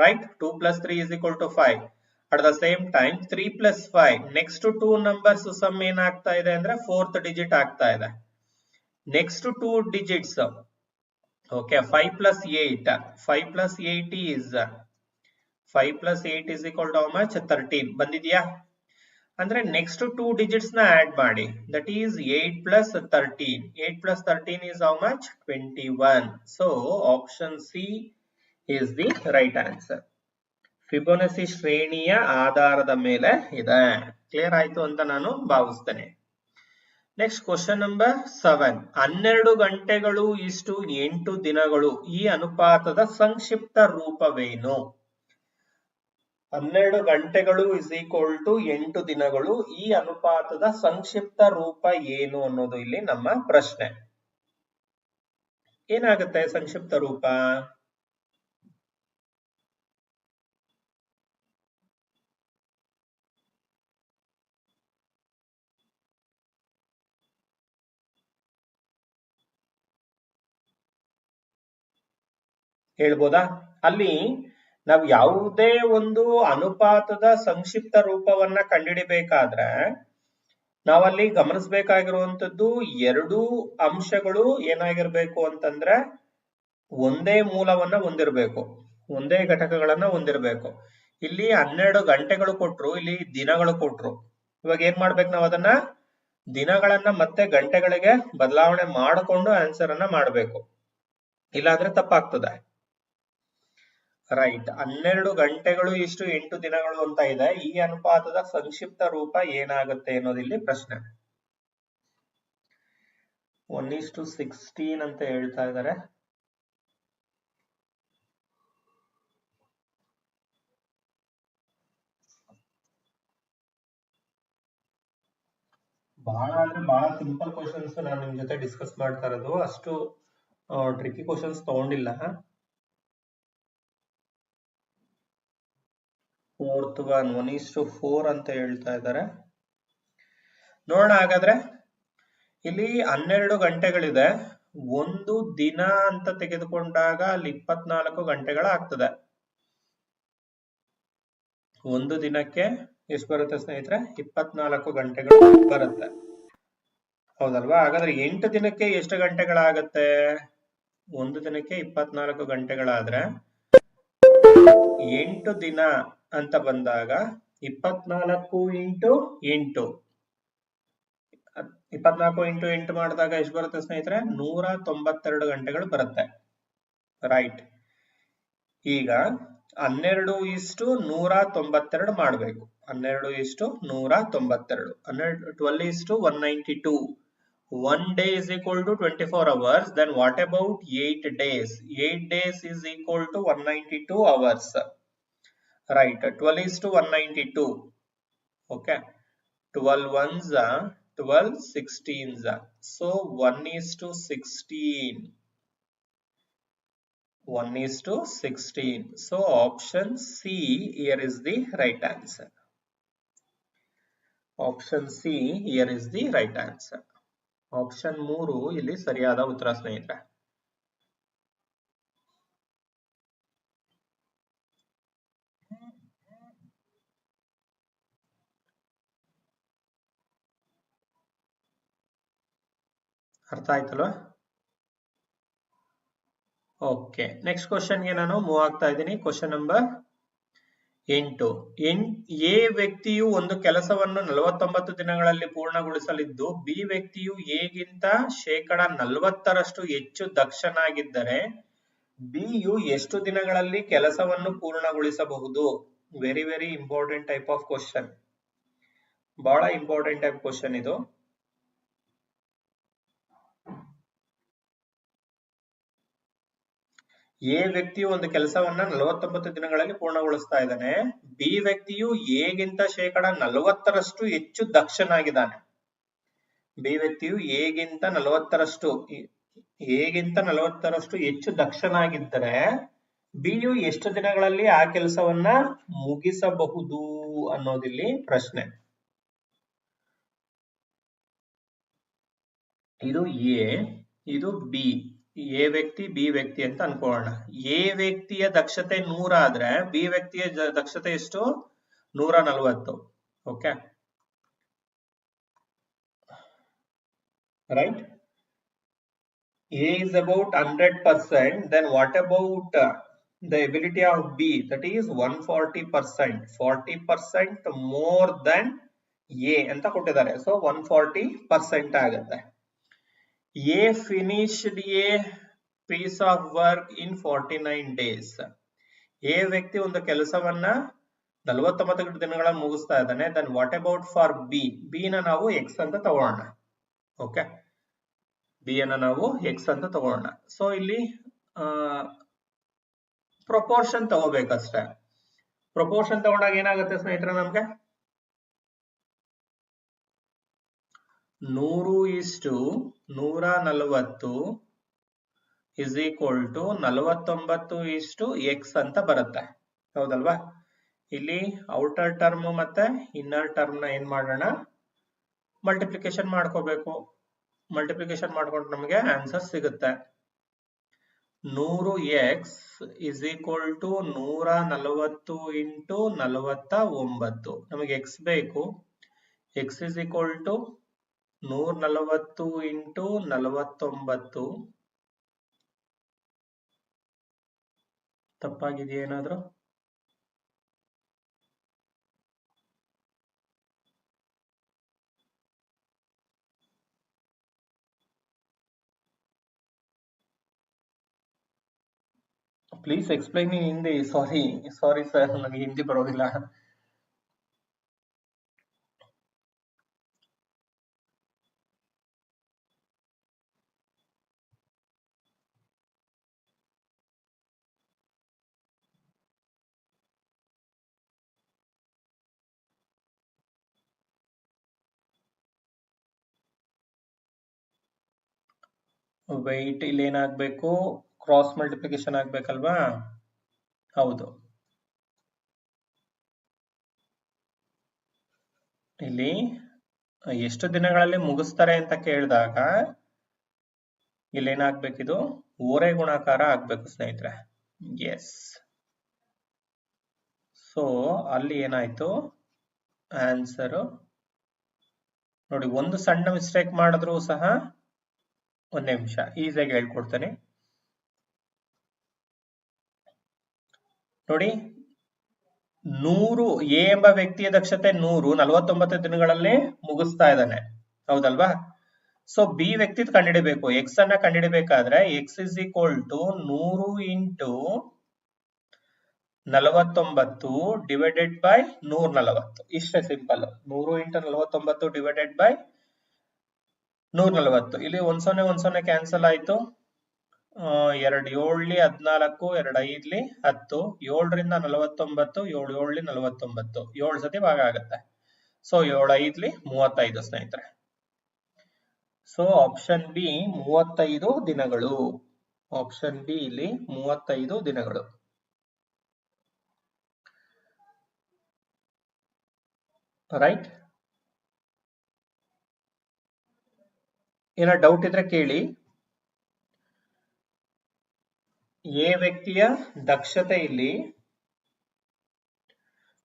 Right, 2 + 3 = 5. At the same time 3 + 5 next 2 numbers sum ಏನಾಗ್ತಾ ಇದೆ ಅಂದ್ರೆ 4th digit ಆಗ್ತಾ ಇದೆ. Next 2 digits, okay, 5 + 8 5 + 8 is 5 + 8 is equal to how much? 13 ಬಂದಿದ್ಯಾ? ಅಂದ್ರೆ next 2 digits ನ ಆಡ್ ಮಾಡಿ, that is 8 + 13. 8 + 13 is how much? 21. So option C is the right answer. ಫಿಬೊನಸಿ ಶ್ರೇಣಿಯ ಆಧಾರದ ಮೇಲೆ ಇದೆ. ಕ್ಲಿಯರ್ ಆಯ್ತು ಅಂತ ನಾನು ಭಾವಿಸ್ತೇನೆ. Next question number 7. 12 ಗಂಟೆಗಳು ಇಷ್ಟು 8 ದಿನಗಳು ಈ ಅನುಪಾತದ ಸಂಕ್ಷಿಪ್ತ ರೂಪವೇನು? 12 ಗಂಟೆಗಳು ಇಸ್ ಈಕ್ವಲ್ ಟು 8 ದಿನಗಳು ಈ ಅನುಪಾತದ ಸಂಕ್ಷಿಪ್ತ ರೂಪ ಏನು ಅನ್ನೋದು ಇಲ್ಲಿ ನಮ್ಮ ಪ್ರಶ್ನೆ. ಏನಾಗುತ್ತೆ ಸಂಕ್ಷಿಪ್ತ ರೂಪ? ಹೇಳ್ಬೋದಾ? ಅಲ್ಲಿ ನಾವು ಯಾವುದೇ ಒಂದು ಅನುಪಾತದ ಸಂಕ್ಷಿಪ್ತ ರೂಪವನ್ನ ಕಂಡುಹಿಡಿಬೇಕಾದ್ರೆ ನಾವಲ್ಲಿ ಗಮನಿಸಬೇಕಾಗಿರುವಂತದ್ದು ಎರಡೂ ಅಂಶಗಳು ಏನಾಗಿರ್ಬೇಕು ಅಂತಂದ್ರೆ ಒಂದೇ ಮೂಲವನ್ನ ಹೊಂದಿರಬೇಕು, ಒಂದೇ ಘಟಕಗಳನ್ನ ಹೊಂದಿರಬೇಕು. ಇಲ್ಲಿ 12 ಗಂಟೆಗಳು ಕೊಟ್ರು, ಇಲ್ಲಿ ದಿನಗಳು ಕೊಟ್ರು. ಇವಾಗ ಏನ್ ಮಾಡ್ಬೇಕು ನಾವು ಅದನ್ನ ದಿನಗಳನ್ನ ಮತ್ತೆ ಗಂಟೆಗಳಿಗೆ ಬದಲಾವಣೆ ಮಾಡಿಕೊಂಡು ಆನ್ಸರ್ ಅನ್ನ ಮಾಡಬೇಕು, ಇಲ್ಲಾಂದ್ರೆ ತಪ್ಪಾಗ್ತದೆ. ರೈಟ್, 12 ಗಂಟೆಗಳು ಇಷ್ಟು 8 ದಿನಗಳು ಅಂತ ಇದೆ. ಈ ಅನುಪಾತದ ಸಂಕ್ಷಿಪ್ತ ರೂಪ ಏನಾಗುತ್ತೆ ಅನ್ನೋದಿಲ್ಲಿ ಪ್ರಶ್ನೆ. 1:16 ಅಂತ ಹೇಳ್ತಾ ಇದ್ದಾರೆ. ಬಹಳ ಅಂದ್ರೆ ಬಹಳ ಸಿಂಪಲ್ ಕ್ವಶನ್ಸ್ ನಾನು ನಿಮ್ ಜೊತೆ ಡಿಸ್ಕಸ್ ಮಾಡ್ತಾ ಇರೋದು, ಅಷ್ಟು ಟ್ರಿಕಿ ಕ್ವಶನ್ಸ್ ತಗೊಂಡಿಲ್ಲ. 4th one 1:4 ಅಂತ ಹೇಳ್ತಾ ಇದ್ದಾರೆ. ನೋಡೋಣ ಹಾಗಾದ್ರೆ. ಇಲ್ಲಿ 12 ಗಂಟೆಗಳಿದೆ. ಒಂದು ದಿನ ಅಂತ ತೆಗೆದುಕೊಂಡಾಗ ಅಲ್ಲಿ 24 ಗಂಟೆಗಳಾಗ್ತದೆ. ಒಂದು ದಿನಕ್ಕೆ ಎಷ್ಟು ಬರುತ್ತೆ ಸ್ನೇಹಿತರೆ? 24 ಗಂಟೆಗಳು ಬರುತ್ತೆ, ಹೌದಲ್ವಾ? ಹಾಗಾದ್ರೆ 8 ದಿನಕ್ಕೆ ಎಷ್ಟು ಗಂಟೆಗಳಾಗತ್ತೆ? ಒಂದು ದಿನಕ್ಕೆ 24 ಗಂಟೆಗಳಾದ್ರೆ 8 ದಿನ ಅಂತ ಬಂದಾಗ 24 ಇಂಟು 8 ಮಾಡಿದಾಗ ಎಷ್ಟು ಬರುತ್ತೆ ಸ್ನೇಹಿತರೆ? 192 ಗಂಟೆಗಳು ಬರುತ್ತೆ. ರೈಟ್, ಈಗ 12:192 ಮಾಡಬೇಕು. 12:192. 12:192. 1 day is equal to 24 hours. Then what about 8 days? 8 days is equal to 192 hours. Right, 12:192. Okay, 12 ones, 12 16s. So 1:16. 1:16. So option C here is the right answer. Option C here is the right answer. Option 3 ಇಲ್ಲಿ ಸರಿಯಾದ ಉತ್ತರ ಸ್ನೇಹಿತರೆ. ಅರ್ಥ ಆಯ್ತಲ್ವಾ? Okay, next ಕ್ವಶನ್ಗೆ ನಾನು move ಆಗ್ತಾ ಇದ್ದೀನಿ. Question number 8. ಎ ವ್ಯಕ್ತಿಯು ಒಂದು ಕೆಲಸವನ್ನು 49 ದಿನಗಳಲ್ಲಿ ಪೂರ್ಣಗೊಳಿಸಲಿದ್ದು ಬಿ ವ್ಯಕ್ತಿಯು ಎಗಿಂತ 40% ಹೆಚ್ಚು ದಕ್ಷನಾಗಿದ್ದರೆ ಬಿಯು ಎಷ್ಟು ದಿನಗಳಲ್ಲಿ ಕೆಲಸವನ್ನು ಪೂರ್ಣಗೊಳಿಸಬಹುದು? Very very important type of question, ಬಹಳ ಇಂಪಾರ್ಟೆಂಟ್ ಟೈಪ್ ಕ್ವಶನ್ ಇದು. ಎ ವ್ಯಕ್ತಿಯು ಒಂದು ಕೆಲಸವನ್ನ 49 ದಿನಗಳಲ್ಲಿ ಪೂರ್ಣಗೊಳಿಸ್ತಾ ಇದ್ದಾನೆ. ಬಿ ವ್ಯಕ್ತಿಯು ಎಗಿಂತ 40% ಹೆಚ್ಚು ದಕ್ಷನಾಗಿದ್ದಾನೆ. ಬಿ ವ್ಯಕ್ತಿಯು ಎಗಿಂತ 40% ಹೆಚ್ಚು ದಕ್ಷನಾಗಿದ್ದರೆ ಬಿಯು ಎಷ್ಟು ದಿನಗಳಲ್ಲಿ ಆ ಕೆಲಸವನ್ನ ಮುಗಿಸಬಹುದು ಅನ್ನೋದಿಲ್ಲಿ ಪ್ರಶ್ನೆ. ಇದು ಎ, ಇದು ಬಿ. ಎ ವ್ಯಕ್ತಿ ಬಿ ವ್ಯಕ್ತಿ ಅಂತ ಅನ್ಕೊಳ್ಳೋಣ. ಎ ವ್ಯಕ್ತಿಯ ದಕ್ಷತೆ 100 ಆದ್ರೆ ಬಿ ವ್ಯಕ್ತಿಯ ದಕ್ಷತೆ ಎಷ್ಟು? 140. Okay, right. A is about 100%. Then what about the ability of B? That is 140%. 40% more than A ಅಂತ ಕೊಟ್ಟಿದ್ದಾರೆ. So 140% ಆಗುತ್ತೆ. A finished a piece of work in 49 days. A ವ್ಯಕ್ತಿ ಒಂದು ಕೆಲಸವನ್ನ 49 ದಿನಗಳಲ್ಲಿ ಮುಗಿಸ್ತಾ ಇದ್ದಾನೆ. Then what about for B? B ನ ನಾವು ಎಕ್ಸ್ ಅಂತ ತಗೊಳ್ಳೋಣ. ಓಕೆ, ಬಿ ಅನ್ನ ನಾವು ಎಕ್ಸ್ ಅಂತ ತಗೊಳ್ಳೋಣ. ಸೊ ಇಲ್ಲಿ ಪ್ರೊಪೋರ್ಷನ್ ತಗೋಬೇಕಷ್ಟೇ. ಪ್ರೊಪೋರ್ಷನ್ ತಗೊಂಡಾಗ ಏನಾಗುತ್ತೆ ಸ್ನೇಹಿತರೆ, ನಮ್ಗೆ 100:140 ಇಸ್ ಈಕ್ವಲ್ ಟು 49:x ಅಂತ ಬರುತ್ತೆ. ಹೌದಲ್ವಾ? ಇಲ್ಲಿ ಔಟರ್ ಟರ್ಮ್ ಮತ್ತೆ ಇನ್ನರ್ ಟರ್ಮ್ ನ ಏನ್ ಮಾಡೋಣ, ಮಲ್ಟಿಪ್ಲಿಕೇಶನ್ ಮಾಡ್ಕೋಬೇಕು. ಮಲ್ಟಿಪ್ಲಿಕೇಶನ್ ಮಾಡ್ಕೊಂಡ್ರೆ ನಮಗೆ ಆನ್ಸರ್ ಸಿಗುತ್ತೆ. 100x is equal to 140 into 49. ನಮಗೆ x ಬೇಕು. x is equal to 140 into 49. ತಪ್ಪಾಗಿದೆಯಾ ಏನಾದ್ರು? Please explain in Hindi. Sorry sir, ನನಗೆ ಹಿಂದಿ ಬರೋದಿಲ್ಲ. ವೆಯ್ಟ್ ಇಲ್ಲಿ ಏನಾಗಬೇಕು, ಕ್ರಾಸ್ ಮಲ್ಟಿಪ್ಲಿಕೇಶನ್ ಆಗ್ಬೇಕಲ್ವಾ? ಹೌದು. ಇಲ್ಲಿ ಎಷ್ಟು ದಿನಗಳಲ್ಲಿ ಮುಗಿಸ್ತಾರೆ ಅಂತ ಕೇಳಿದಾಗ ಇಲ್ಲೇನಾಗ್ಬೇಕಿದು ಓರೆ ಗುಣಾಕಾರ ಆಗ್ಬೇಕು ಸ್ನೇಹಿತರೆ. ಎಸ್. ಸೊ ಅಲ್ಲಿ ಏನಾಯ್ತು ಆನ್ಸರ್ ನೋಡಿ. ಒಂದು ಸಣ್ಣ ಮಿಸ್ಟೇಕ್ ಮಾಡಿದ್ರು ಸಹ, ಒಂದ್ ನಿಮಿಷ ಈಸಿಯಾಗಿ ಹೇಳ್ಕೊಡ್ತೇನೆ ನೋಡಿ. 100 ಎ ಎಂಬ ವ್ಯಕ್ತಿಯ ದಕ್ಷತೆ 100 49 ದಿನಗಳಲ್ಲಿ ಮುಗಿಸ್ತಾ ಇದ್ದಾನೆ. ಹೌದಲ್ವಾ? ಸೊ ಬಿ ವ್ಯಕ್ತಿ ಕಂಡುಹಿಡಬೇಕು. ಎಕ್ಸ್ ಅನ್ನ ಕಂಡುಹಿಡಬೇಕಾದ್ರೆ X is equal to 100 into 49 divided by 140. ಇಷ್ಟೇ ಸಿಂಪಲ್. 100 into 49 divided by 140. ಇಲ್ಲಿ 10 ಕ್ಯಾನ್ಸಲ್ ಆಯ್ತು. 2 7 14, 2 5 10, 7 ರಿಂದ 49, 7 7 49, 7 ಸತಿ ಭಾಗ ಆಗುತ್ತೆ. ಸೊ 7 5 35 ಸ್ನೇಹಿತರೆ. ಸೊ ಆಪ್ಷನ್ ಬಿ 35 ದಿನಗಳು. ಆಪ್ಷನ್ ಬಿ ಇಲ್ಲಿ 35 ದಿನಗಳು. ರೈಟ್? ಏನೋ ಡೌಟ್ ಇದ್ರೆ ಕೇಳಿ. ಎ ವ್ಯಕ್ತಿಯ ದಕ್ಷತೆ ಇಲ್ಲಿ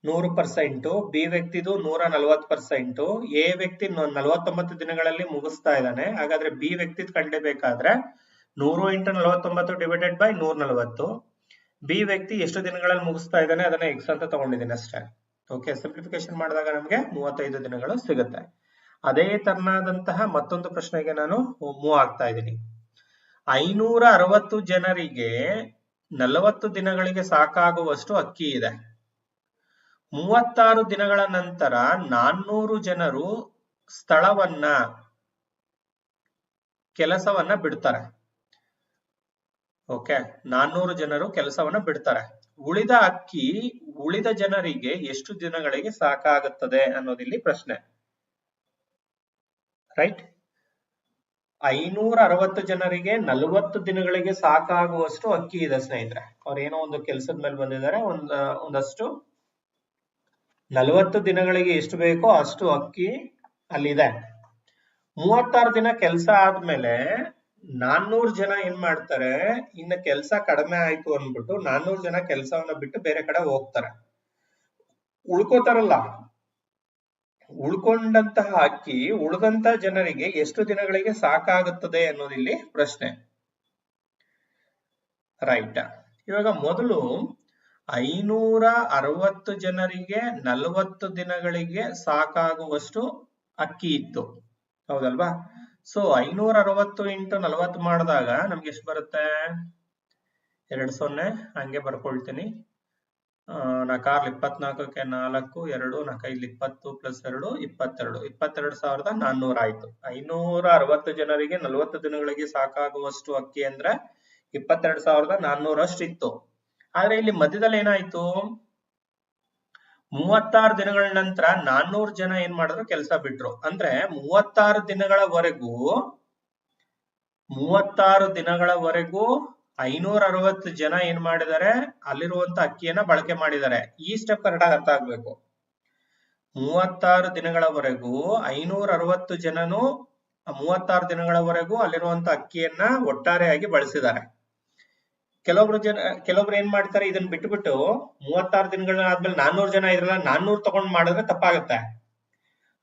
100%, ಬಿ ವ್ಯಕ್ತಿದು 140%. ಎ ವ್ಯಕ್ತಿ 49 ದಿನಗಳಲ್ಲಿ ಮುಗಿಸ್ತಾ ಇದ್ದಾನೆ. ಹಾಗಾದ್ರೆ ಬಿ ವ್ಯಕ್ತಿ ಕಂಡುಹಿಡಬೇಕಾದ್ರೆ 100 ಇಂಟು 49 ಡಿವೈಡೆಡ್ ಬೈ 140. ಬಿ ವ್ಯಕ್ತಿ ಎಷ್ಟು ದಿನಗಳಲ್ಲಿ ಮುಗಿಸ್ತಾ ಇದ್ದಾನೆ ಅದನ್ನ ಎಕ್ಸ್ ಅಂತ ತಗೊಂಡಿದ್ದೀನಿ ಅಷ್ಟೇ. ಓಕೆ, ಸಿಂಪ್ಲಿಫಿಕೇಶನ್ ಮಾಡಿದಾಗ ನಮಗೆ 35 ದಿನಗಳು ಸಿಗುತ್ತೆ. ಅದೇ ತರನಾದಂತಹ ಮತ್ತೊಂದು ಪ್ರಶ್ನೆಗೆ ನಾನು ಮೂವ್ ಆಗ್ತಾ ಇದ್ದೀನಿ. 560 ಜನರಿಗೆ 40 ದಿನಗಳಿಗೆ ಸಾಕಾಗುವಷ್ಟು ಅಕ್ಕಿ ಇದೆ. 36 ದಿನಗಳ ನಂತರ 400 ಜನರು ಕೆಲಸವನ್ನ ಬಿಡ್ತಾರೆ. ಓಕೆ, 400 ಜನರು ಕೆಲಸವನ್ನ ಬಿಡ್ತಾರೆ. ಉಳಿದ ಅಕ್ಕಿ ಉಳಿದ ಜನರಿಗೆ ಎಷ್ಟು ದಿನಗಳಿಗೆ ಸಾಕಾಗುತ್ತದೆ ಅನ್ನೋದಿಲ್ಲಿ ಪ್ರಶ್ನೆ. ರೈಟ್? 560 ಜನರಿಗೆ 40 ದಿನಗಳಿಗೆ ಸಾಕಾಗುವಷ್ಟು ಅಕ್ಕಿ ಇದೆ ಸ್ನೇಹಿತರೆ. ಅವ್ರು ಏನೋ ಒಂದು ಕೆಲಸದ ಮೇಲೆ ಬಂದಿದ್ದಾರೆ. ಒಂದಷ್ಟು 40 ದಿನಗಳಿಗೆ ಎಷ್ಟು ಬೇಕೋ ಅಷ್ಟು ಅಕ್ಕಿ ಅಲ್ಲಿದೆ. 36 ದಿನ ಕೆಲಸ ಆದ್ಮೇಲೆ 400 ಜನ ಏನ್ ಮಾಡ್ತಾರೆ, ಇನ್ನು ಕೆಲಸ ಕಡಿಮೆ ಆಯ್ತು ಅಂದ್ಬಿಟ್ಟು 400 ಜನ ಕೆಲಸವನ್ನ ಬಿಟ್ಟು ಬೇರೆ ಕಡೆ ಹೋಗ್ತಾರೆ. ಉಳ್ಕೋತಾರಲ್ಲ, ಉಳ್ಕೊಂಡಂತಹ ಅಕ್ಕಿ ಉಳಿದಂತ ಜನರಿಗೆ ಎಷ್ಟು ದಿನಗಳಿಗೆ ಸಾಕಾಗುತ್ತದೆ ಅನ್ನೋದಿಲ್ಲಿ ಪ್ರಶ್ನೆ. ರೈಟ್? ಇವಾಗ ಮೊದಲು 560 ಜನರಿಗೆ 40 ದಿನಗಳಿಗೆ ಸಾಕಾಗುವಷ್ಟು ಅಕ್ಕಿ ಇತ್ತು. ಹೌದಲ್ವಾ? ಸೊ 560 ಇಂಟು 40 ಮಾಡಿದಾಗ ನಮ್ಗೆ ಎಷ್ಟು ಬರುತ್ತೆ? 20 ಹಂಗೆ ಬರ್ಕೊಳ್ತೀನಿ. 4 24ಕ್ಕೆ 4 2 4 5 20 ಪ್ಲಸ್ 2 22 22,400 ಆಯ್ತು. 560 ಜನರಿಗೆ 40 ದಿನಗಳಿಗೆ ಸಾಕಾಗುವಷ್ಟು ಅಕ್ಕಿ ಅಂದ್ರೆ 22,400 ಅಷ್ಟು ಇತ್ತು. ಆದ್ರೆ ಇಲ್ಲಿ ಮಧ್ಯದಲ್ಲಿ ಏನಾಯ್ತು, 36 ದಿನಗಳ ನಂತರ 400 ಜನ ಏನ್ ಮಾಡಿದ್ರು, ಕೆಲಸ ಬಿಟ್ರು. ಅಂದ್ರೆ 36 ದಿನಗಳವರೆಗೂ 560 ಜನ ಏನ್ ಮಾಡಿದ್ದಾರೆ, ಅಲ್ಲಿರುವಂತ ಅಕ್ಕಿಯನ್ನ ಬಳಕೆ ಮಾಡಿದ್ದಾರೆ. ಈ ಸ್ಟೆಪ್ ಕರೆಕ್ಟ್ ಆಗಿ ಅರ್ಥ ಆಗ್ಬೇಕು. 36 ದಿನಗಳವರೆಗೂ 560 ಜನನು 36 ದಿನಗಳವರೆಗೂ ಅಲ್ಲಿರುವಂತ ಅಕ್ಕಿಯನ್ನ ಒಟ್ಟಾರೆಯಾಗಿ ಬಳಸಿದ್ದಾರೆ. ಕೆಲವೊಬ್ರು ಏನ್ ಮಾಡ್ತಾರೆ, ಇದನ್ನ ಬಿಟ್ಟುಬಿಟ್ಟು 36 ದಿನಗಳಾದ್ಮೇಲೆ 400 ಜನ ಇದ್ರಲ್ಲ, 400 ತಗೊಂಡ್ ಮಾಡಿದ್ರೆ ತಪ್ಪಾಗುತ್ತೆ.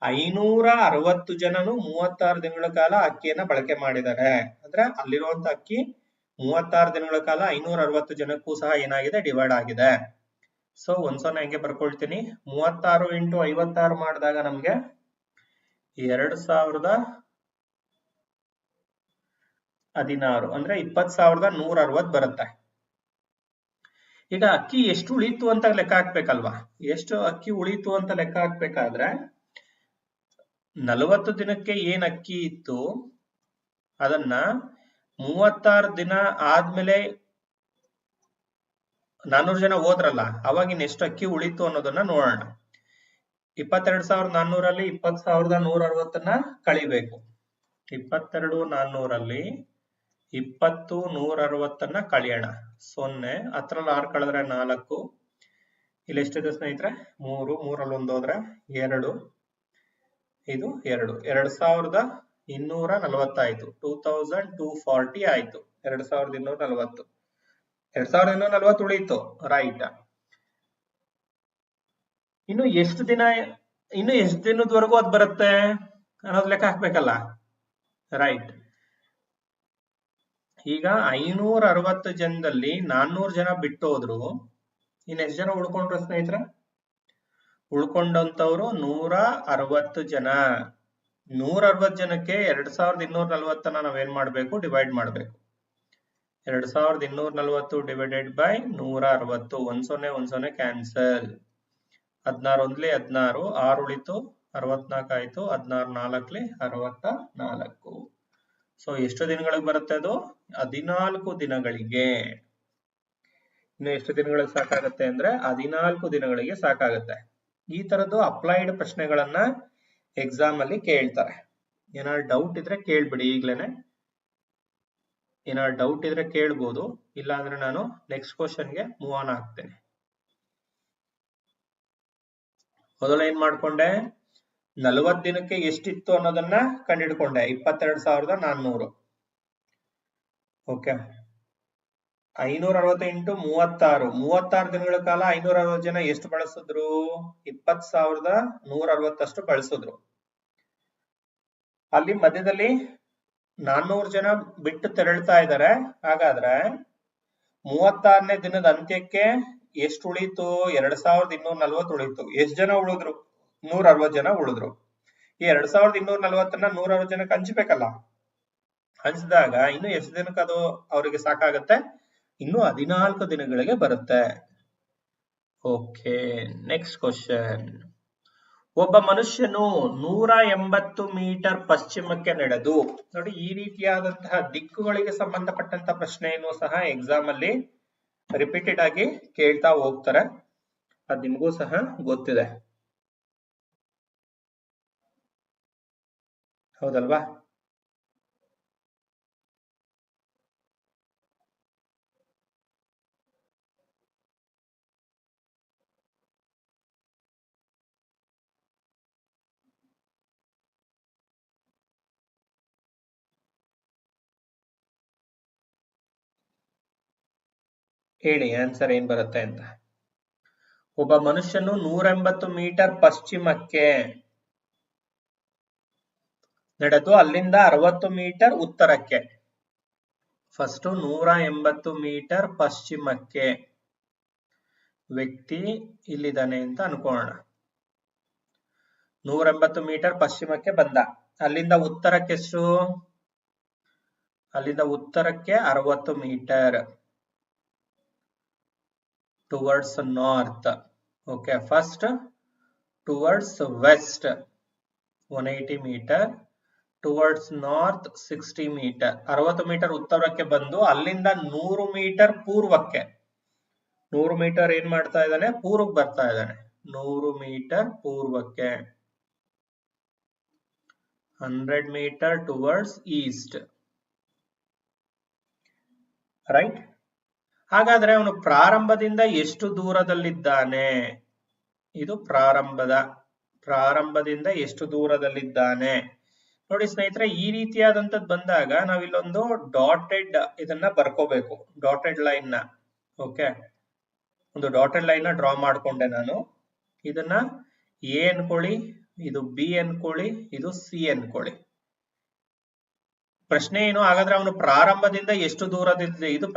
560 ಜನನು 36 ದಿನಗಳ ಕಾಲ ಅಕ್ಕಿಯನ್ನ ಬಳಕೆ ಮಾಡಿದ್ದಾರೆ. ಅಂದ್ರೆ ಅಲ್ಲಿರುವಂತ ಅಕ್ಕಿ 36 ದಿನಗಳ ಕಾಲ 560 ಜನಕ್ಕೂ ಸಹ ಏನಾಗಿದೆ, ಡಿವೈಡ್ ಆಗಿದೆ. ಸೊ 1 ಹೆಂಗೆ ಬರ್ಕೊಳ್ತೀನಿ, 36 × 56 ಮಾಡಿದಾಗ ನಮ್ಗೆ 2016 ಅಂದ್ರೆ 20,160 ಬರುತ್ತೆ. ಈಗ ಅಕ್ಕಿ ಎಷ್ಟು ಉಳಿತು ಅಂತ ಲೆಕ್ಕ ಹಾಕ್ಬೇಕಲ್ವಾ. ಎಷ್ಟು ಅಕ್ಕಿ ಉಳಿತು ಅಂತ ಲೆಕ್ಕ ಹಾಕ್ಬೇಕಾದ್ರೆ 40 ದಿನಕ್ಕೆ ಏನ್ ಅಕ್ಕಿ ಇತ್ತು ಅದನ್ನ 36 ದಿನ ಆದ್ಮೇಲೆ 400 ಜನ ಹೋದ್ರಲ್ಲ, ಅವಾಗಿನ ಎಷ್ಟು ಅಕ್ಕಿ ಉಳಿತು ಅನ್ನೋದನ್ನ ನೋಡೋಣ. 22,400 20,160 ಕಳಿಬೇಕು. 22,400 20,160 ಕಳಿಯೋಣ. 0 10ರಲ್ಲಿ 6 ಕಳೆದ್ರೆ 4, ಇಲ್ಲಿ ಎಷ್ಟಿದೆ ಸ್ನೇಹಿತರೆ, 3, 3ರಲ್ಲಿ 1 ಹೋದ್ರೆ 2, ಇದು 2, 2,240 ಆಯ್ತು. 2,240 ಆಯ್ತು. 2,240 2,240 ಉಳಿಯಿತು, ರೈಟ್. ಇನ್ನು ಎಷ್ಟು ದಿನದವರೆಗೂ ಅದು ಬರುತ್ತೆ ಅನ್ನೋದು ಲೆಕ್ಕ ಹಾಕ್ಬೇಕಲ್ಲ, ರೈಟ್. ಈಗ 560 ಜನದಲ್ಲಿ 400 ಜನ ಬಿಟ್ಟು ಹೋದ್ರು, ಇನ್ನು ಎಷ್ಟು ಜನ ಉಳ್ಕೊಂಡ್ರು ಸ್ನೇಹಿತರೆ? ಉಳ್ಕೊಂಡಂತವ್ರು 160 ಜನ. 160 ಜನಕ್ಕೆ 2,240 ನಾವೇನ್ ಮಾಡ್ಬೇಕು, ಡಿವೈಡ್ ಮಾಡ್ಬೇಕು. 2,240 ಡಿವೈಡೆಡ್ ಬೈ 160. 10 ಕ್ಯಾನ್ಸಲ್. 16 1 16, 6 ಉಳಿತು, 64 ಆಯ್ತು. 16 4 64. ಸೊ ಎಷ್ಟು ದಿನಗಳಿಗೆ ಬರುತ್ತೆ ಅದು? 14 ದಿನಗಳಿಗೆ. ಇನ್ನು ಎಷ್ಟು ದಿನಗಳಿಗೆ ಸಾಕಾಗತ್ತೆ ಅಂದ್ರೆ 14 ದಿನಗಳಿಗೆ ಸಾಕಾಗತ್ತೆ. ಈ ತರದ್ದು ಅಪ್ಲೈಡ್ ಪ್ರಶ್ನೆಗಳನ್ನ ಎಕ್ಸಾಮ್ ಅಲ್ಲಿ ಕೇಳ್ತಾರೆ. ಏನಾದ್ರು ಡೌಟ್ ಇದ್ರೆ ಕೇಳ್ಬಿಡಿ ಈಗ್ಲೇನೆ. ಏನಾದ್ರು ಡೌಟ್ ಇದ್ರೆ ಕೇಳ್ಬೋದು, ಇಲ್ಲ ಅಂದ್ರೆ ನಾನು ನೆಕ್ಸ್ಟ್ ಕ್ವಶನ್ಗೆ ಮೂವ್ ಆನ್ ಆಗ್ತೇನೆ. ಮೊದಲ ಏನ್ ಮಾಡ್ಕೊಂಡೆ, 40 ದಿನಕ್ಕೆ ಎಷ್ಟಿತ್ತು ಅನ್ನೋದನ್ನ ಕಂಡಿಡ್ಕೊಂಡೆ. 22,400. ಓಕೆ, 560 × 36. 36 ದಿನಗಳ ಕಾಲ 560 ಜನ ಎಷ್ಟು ಬಳಸಿದ್ರು? 20,160 ಅಷ್ಟು ಬಳಸಿದ್ರು. ಅಲ್ಲಿ ಮಧ್ಯದಲ್ಲಿ 400 ಜನ ಬಿಟ್ಟು ತೆರಳ್ತಾ ಇದ್ದಾರೆ. ಹಾಗಾದ್ರೆ 36ನೇ ದಿನದ ಅಂತ್ಯಕ್ಕೆ ಎಷ್ಟು ಉಳಿತು? 2,240 ಉಳಿತು. ಎಷ್ಟು ಜನ ಉಳಿದ್ರು? 160 ಜನ ಉಳಿದ್ರು. ಈ 2,240ನ್ನ 160 ಜನಕ್ಕೆ ಹಂಚ್ಬೇಕಲ್ಲ. ಹಂಚಿದಾಗ ಇನ್ನು ಎಷ್ಟು ದಿನಕ್ಕೆ ಅದು ಅವರಿಗೆ ಸಾಕಾಗತ್ತೆ? ಇನ್ನು 14 ದಿನಗಳಿಗೆ ಬರುತ್ತೆ. Okay, next question. ಒಬ್ಬ ಮನುಷ್ಯನು 180 ಮೀಟರ್ ಪಶ್ಚಿಮಕ್ಕೆ ನಡೆದು, ನೋಡಿ ಈ ರೀತಿಯಾದಂತಹ ದಿಕ್ಕುಗಳಿಗೆ ಸಂಬಂಧಪಟ್ಟಂತ ಪ್ರಶ್ನೆಯನ್ನು ಸಹ ಎಕ್ಸಾಮ್ ಅಲ್ಲಿ ರಿಪೀಟೆಡ್ ಆಗಿ ಕೇಳ್ತಾ ಹೋಗ್ತಾರೆ. ಅದು ನಿಮಗೂ ಸಹ ಗೊತ್ತಿದೆ, ಹೌದಲ್ವಾ? ಹೇಳಿ ಆನ್ಸರ್ ಏನ್ ಬರುತ್ತೆ ಅಂತ. ಒಬ್ಬ ಮನುಷ್ಯನು 180 ಮೀಟರ್ ಪಶ್ಚಿಮಕ್ಕೆ ನಡೆದು ಅಲ್ಲಿಂದ 60 ಮೀಟರ್ ಉತ್ತರಕ್ಕೆ. ಫಸ್ಟ್ 180 ಮೀಟರ್ ಪಶ್ಚಿಮಕ್ಕೆ ವ್ಯಕ್ತಿ ಇಲ್ಲಿದ್ದಾನೆ ಅಂತ ಅನ್ಕೋಣ. 180 ಮೀಟರ್ ಪಶ್ಚಿಮಕ್ಕೆ ಬಂದ. ಅಲ್ಲಿಂದ ಉತ್ತರಕ್ಕೆ ಎಷ್ಟು? ಅಲ್ಲಿಂದ ಉತ್ತರಕ್ಕೆ 60 metre. Towards north. Okay, first towards west 180 metre, towards north 60 metre, 60 metre ಉತ್ತರಕ್ಕೆ ಬಂದು ಅಲ್ಲಿಂದ 100 ಮೀಟರ್ ಪೂರ್ವಕ್ಕೆ, 100 ಮೀಟರ್ ಏನ್ ಮಾಡ್ತಾ ಇದ್ದಾನೆ, ಪೂರ್ವಕ್ಕೆ ಬರ್ತಾ ಇದ್ದಾನೆ, 100 ಮೀಟರ್ ಪೂರ್ವಕ್ಕೆ, 100 ಮೀಟರ್ ಟುವರ್ಡ್ಸ್ ಈಸ್ಟ್. ರೈಟ್. ಹಾಗಾದ್ರೆ ಅವನು ಪ್ರಾರಂಭದಿಂದ ಎಷ್ಟು ದೂರದಲ್ಲಿದ್ದಾನೆ? ಇದು ಪ್ರಾರಂಭದಿಂದ ಎಷ್ಟು ದೂರದಲ್ಲಿದ್ದಾನೆ ನೋಡಿ ಸ್ನೇಹಿತರೆ. ಈ ರೀತಿಯಾದಂತದ್ದು ಬಂದಾಗ ನಾವಿಲ್ಲೊಂದು ಡಾಟೆಡ್ ಇದನ್ನ ಬರ್ಕೋಬೇಕು, ಡಾಟೆಡ್ ಲೈನ್ ನ. ಓಕೆ, ಒಂದು ಡಾಟೆಡ್ ಲೈನ್ ನ ಡ್ರಾ ಮಾಡ್ಕೊಂಡೆ ನಾನು. ಇದನ್ನ ಎ ಅನ್ಕೊಳ್ಳಿ, ಇದು ಬಿ ಅನ್ಕೊಳ್ಳಿ, ಇದು ಸಿ ಅನ್ಕೊಳ್ಳಿ. ಪ್ರಶ್ನೆ ಏನು, ಹಾಗಾದ್ರೆ ಅವನು ಪ್ರಾರಂಭದಿಂದ ಎಷ್ಟು ದೂರದಿದೆ, ಇದು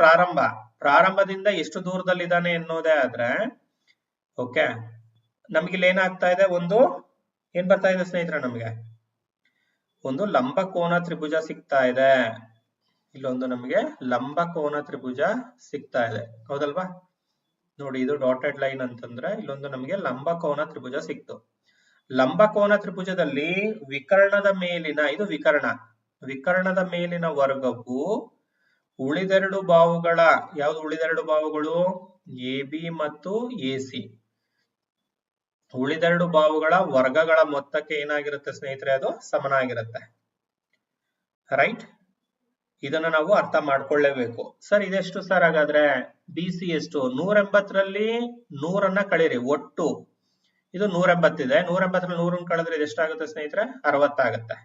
ಪ್ರಾರಂಭದಿಂದ ಎಷ್ಟು ದೂರದಲ್ಲಿದ್ದಾನೆ ಎನ್ನುವುದೇ ಆದ್ರೆ, ಓಕೆ, ನಮ್ಗಿಲ್ಲಿ ಏನಾಗ್ತಾ ಇದೆ, ಒಂದು ಏನ್ ಬರ್ತಾ ಇದೆ ಸ್ನೇಹಿತರೆ, ನಮ್ಗೆ ಒಂದು ಲಂಬಕೋನ ತ್ರಿಭುಜ ಸಿಗ್ತಾ ಇದೆ. ಇಲ್ಲೊಂದು ನಮ್ಗೆ ಲಂಬಕೋನ ತ್ರಿಭುಜ ಸಿಗ್ತಾ ಇದೆ, ಹೌದಲ್ವಾ? ನೋಡಿ, ಇದು ಡಾಟೆಡ್ ಲೈನ್ ಅಂತಂದ್ರೆ ಇಲ್ಲೊಂದು ನಮ್ಗೆ ಲಂಬಕೋನ ತ್ರಿಭುಜ ಸಿಕ್ತು. ಲಂಬಕೋನ ತ್ರಿಭುಜದಲ್ಲಿ ವಿಕರ್ಣದ ಮೇಲಿನ, ಇದು ವಿಕರ್ಣದ ಮೇಲಿನ ವರ್ಗವು ಉಳಿದೆರಡು ಬಾಹುಗಳ, ಯಾವ್ದು ಉಳಿದೆರಡು ಬಾಹುಗಳು, ಎ ಬಿ ಮತ್ತು ಎ ಸಿ, ಉಳಿದೆರಡು ಬಾಹುಗಳ ವರ್ಗಗಳ ಮೊತ್ತಕ್ಕೆ ಏನಾಗಿರುತ್ತೆ ಸ್ನೇಹಿತರೆ, ಅದು ಸಮನಾಗಿರುತ್ತೆ. ರೈಟ್. ಇದನ್ನ ನಾವು ಅರ್ಥ ಮಾಡ್ಕೊಳ್ಳೇಬೇಕು. ಸರ್ ಇದೆಷ್ಟು ಸರ್? ಹಾಗಾದ್ರೆ ಬಿ ಸಿ ಎಷ್ಟು? 180ರಲ್ಲಿ 100 ಕಳೀರಿ, ಒಟ್ಟು ಇದು 180 ಇದೆ. 180ರಲ್ಲಿ 100 ಕಳೆದ್ರೆ ಇದೆಷ್ಟಾಗುತ್ತೆ ಸ್ನೇಹಿತರೆ? 60 ಆಗುತ್ತೆ.